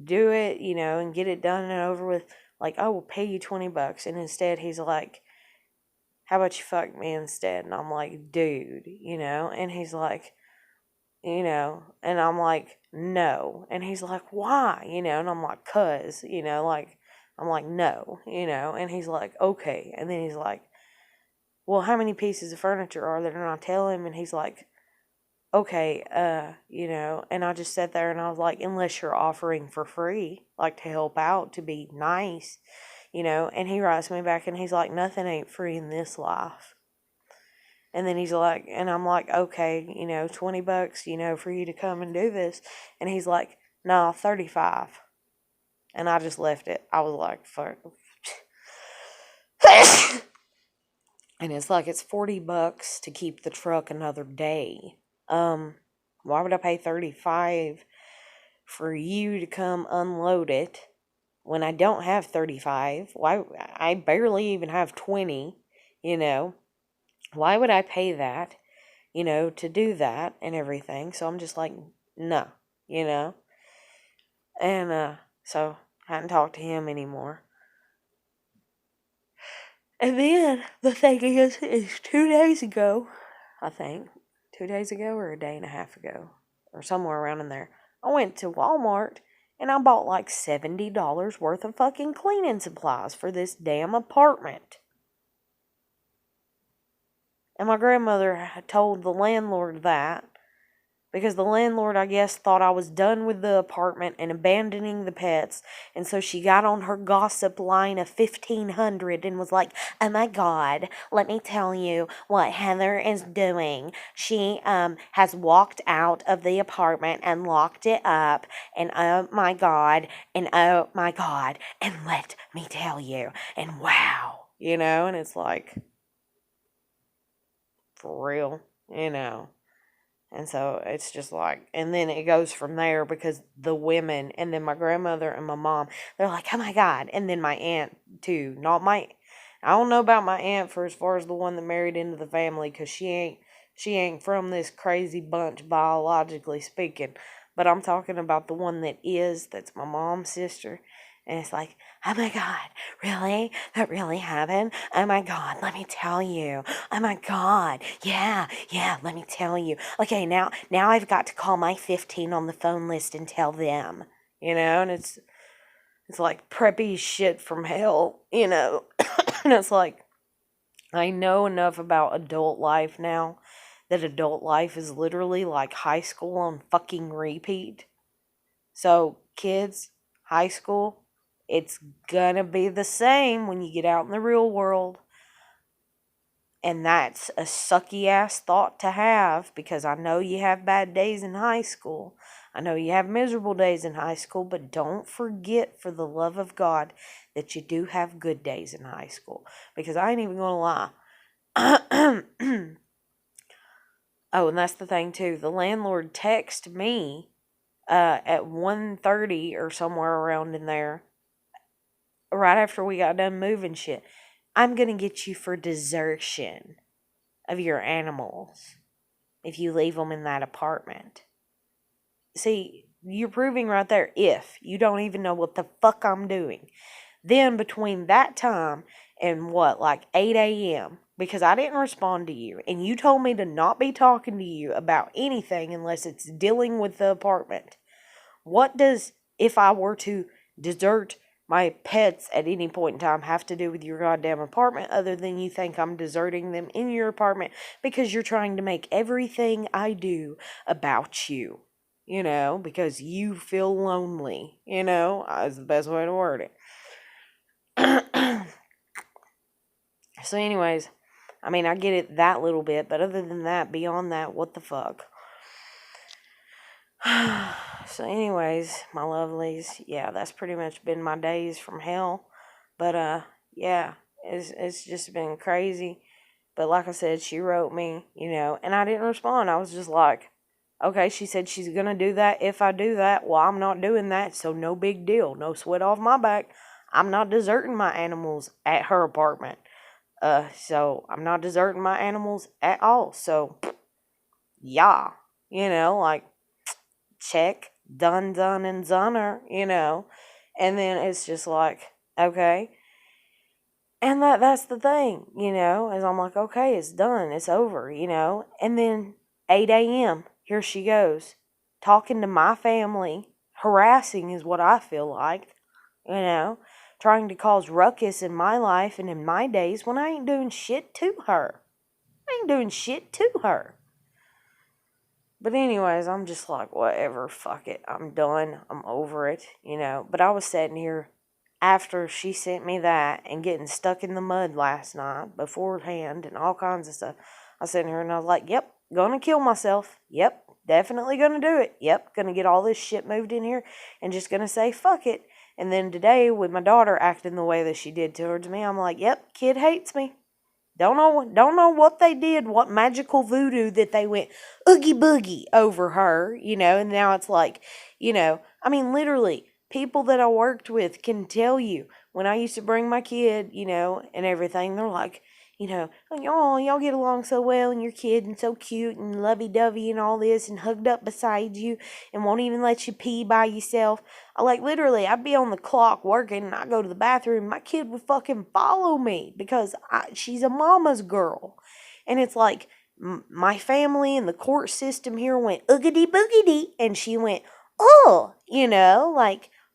do it, and get it done and over with. Like, I will pay you $20. And instead he's like, how about you fuck me instead? And I'm like, dude, and he's like, and I'm like, no. And he's like, why? And I'm like, cuz, I'm like, no, and he's like, okay. And then he's like, well, how many pieces of furniture are there? And I tell him, and he's like, okay, and I just sat there and I was like, unless you're offering for free, like to help out, to be nice, and he writes me back and he's like, nothing ain't free in this life. And then he's like, and I'm like, okay, $20, for you to come and do this. And he's like, no, 35. And I just left it. I was like, fuck. And it's like, it's $40 to keep the truck another day. Why would I pay 35 for you to come unload it when I don't have 35? Why? I barely even have 20, Why would I pay that, to do that and everything? So I'm just like, no, you know? And so I hadn't talked to him anymore. And then the thing is 2 days ago, I think, 2 days ago or a day and a half ago, or somewhere around in there, I went to Walmart and I bought like $70 worth of fucking cleaning supplies for this damn apartment. And my grandmother had told the landlord that, because the landlord, I guess, thought I was done with the apartment and abandoning the pets. And so she got on her gossip line of 1,500 and was like, oh my God, let me tell you what Heather is doing. She has walked out of the apartment and locked it up. And oh my God, and let me tell you. And wow, and it's like, for real, And so it's just like, and then it goes from there because the women, and then my grandmother and my mom, they're like, oh my God. And then my aunt too. I don't know about my aunt for as far as the one that married into the family, because she ain't from this crazy bunch biologically speaking. But I'm talking about the one that's my mom's sister. And it's like, oh my God, really? That really happened? Oh my God, let me tell you. Oh my God, yeah, let me tell you. Okay, now I've got to call my 15 on the phone list and tell them, and it's like preppy shit from hell, and it's like, I know enough about adult life now that adult life is literally like high school on fucking repeat. So, kids, high school, it's gonna be the same when you get out in the real world. And that's a sucky ass thought to have, because I know you have bad days in high school. I know you have miserable days in high school, but don't forget, for the love of God, that you do have good days in high school. Because I ain't even gonna lie. Oh, and that's the thing too. The landlord texted me at 1:30 or somewhere around in there, right after we got done moving shit. I'm gonna get you for desertion of your animals if you leave them in that apartment. See, you're proving right there, if you don't even know what the fuck I'm doing. Then between that time and like 8 a.m., because I didn't respond to you, and you told me to not be talking to you about anything unless it's dealing with the apartment. What does, if I were to desert my pets at any point in time, have to do with your goddamn apartment, other than you think I'm deserting them in your apartment because you're trying to make everything I do about you, because you feel lonely, is the best way to word it. So anyways, I mean, I get it that little bit, but other than that, beyond that, what the fuck? So anyways, my lovelies, yeah, that's pretty much been my days from hell. But yeah, it's just been crazy. But like I said, she wrote me, and I didn't respond. I was just like, okay, she said she's gonna do that if I do that. Well, I'm not doing that, so no big deal. No sweat off my back. I'm not deserting my animals at her apartment. So I'm not deserting my animals at all. So yeah, like, check, done, and doner, and then it's just like, okay. And that's the thing, is I'm like, okay, it's done, it's over, and then 8 a.m., here she goes, talking to my family, harassing is what I feel like, trying to cause ruckus in my life and in my days when I ain't doing shit to her. But anyways, I'm just like, whatever, fuck it. I'm done. I'm over it, But I was sitting here after she sent me that and getting stuck in the mud last night beforehand and all kinds of stuff. I was sitting here and I was like, yep, gonna kill myself. Yep, definitely gonna do it. Yep, gonna get all this shit moved in here and just gonna say, fuck it. And then today, with my daughter acting the way that she did towards me, I'm like, yep, kid hates me. Don't know what they did, what magical voodoo that they went oogie boogie over her, and now it's like, I mean, literally, people that I worked with can tell you, when I used to bring my kid, and everything, they're like, oh, y'all get along so well and you're kids and so cute and lovey-dovey and all this and hugged up beside you and won't even let you pee by yourself. Literally, I'd be on the clock working and I'd go to the bathroom. My kid would fucking follow me because she's a mama's girl. And it's like, my family and the court system here went oogity boogity, and she went, oh,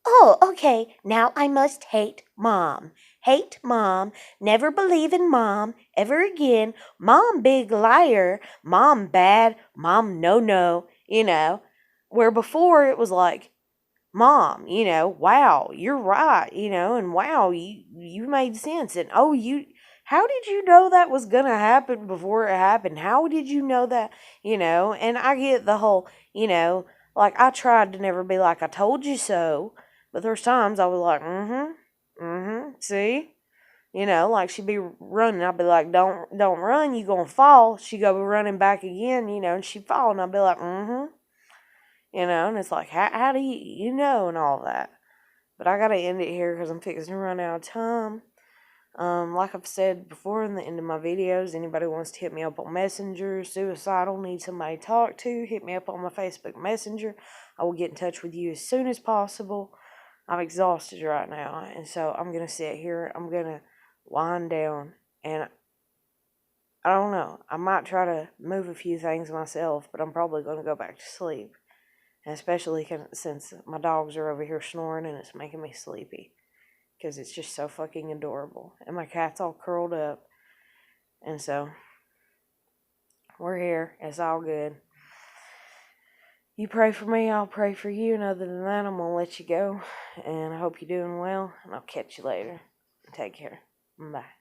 oh, okay, now I must hate mom. Hate mom, never believe in mom ever again. Mom big liar, mom bad, mom no, Where before it was like, mom, wow, you're right, and wow, you made sense, and oh, how did you know that was gonna happen before it happened? How did you know that, and I get the whole, I tried to never be like, I told you so, but there's times I was like, see, she'd be running, I'd be like, don't run, you gonna fall. She'd go running back again, and she'd fall, and I'd be like, and it's like, how do you know, and all that. But I gotta end it here because I'm fixing to run out of time. Like I've said before in the end of my videos, anybody wants to hit me up on Messenger, suicidal, need somebody to talk to, hit me up on my Facebook Messenger. I will get in touch with you as soon as possible. I'm exhausted right now, and so I'm going to sit here, I'm going to wind down, and I don't know, I might try to move a few things myself, but I'm probably going to go back to sleep, and especially since my dogs are over here snoring and it's making me sleepy. Because it's just so fucking adorable. And my cat's all curled up. And so, we're here. It's all good. You pray for me, I'll pray for you. And other than that, I'm going to let you go. And I hope you're doing well. And I'll catch you later. Take care. Bye.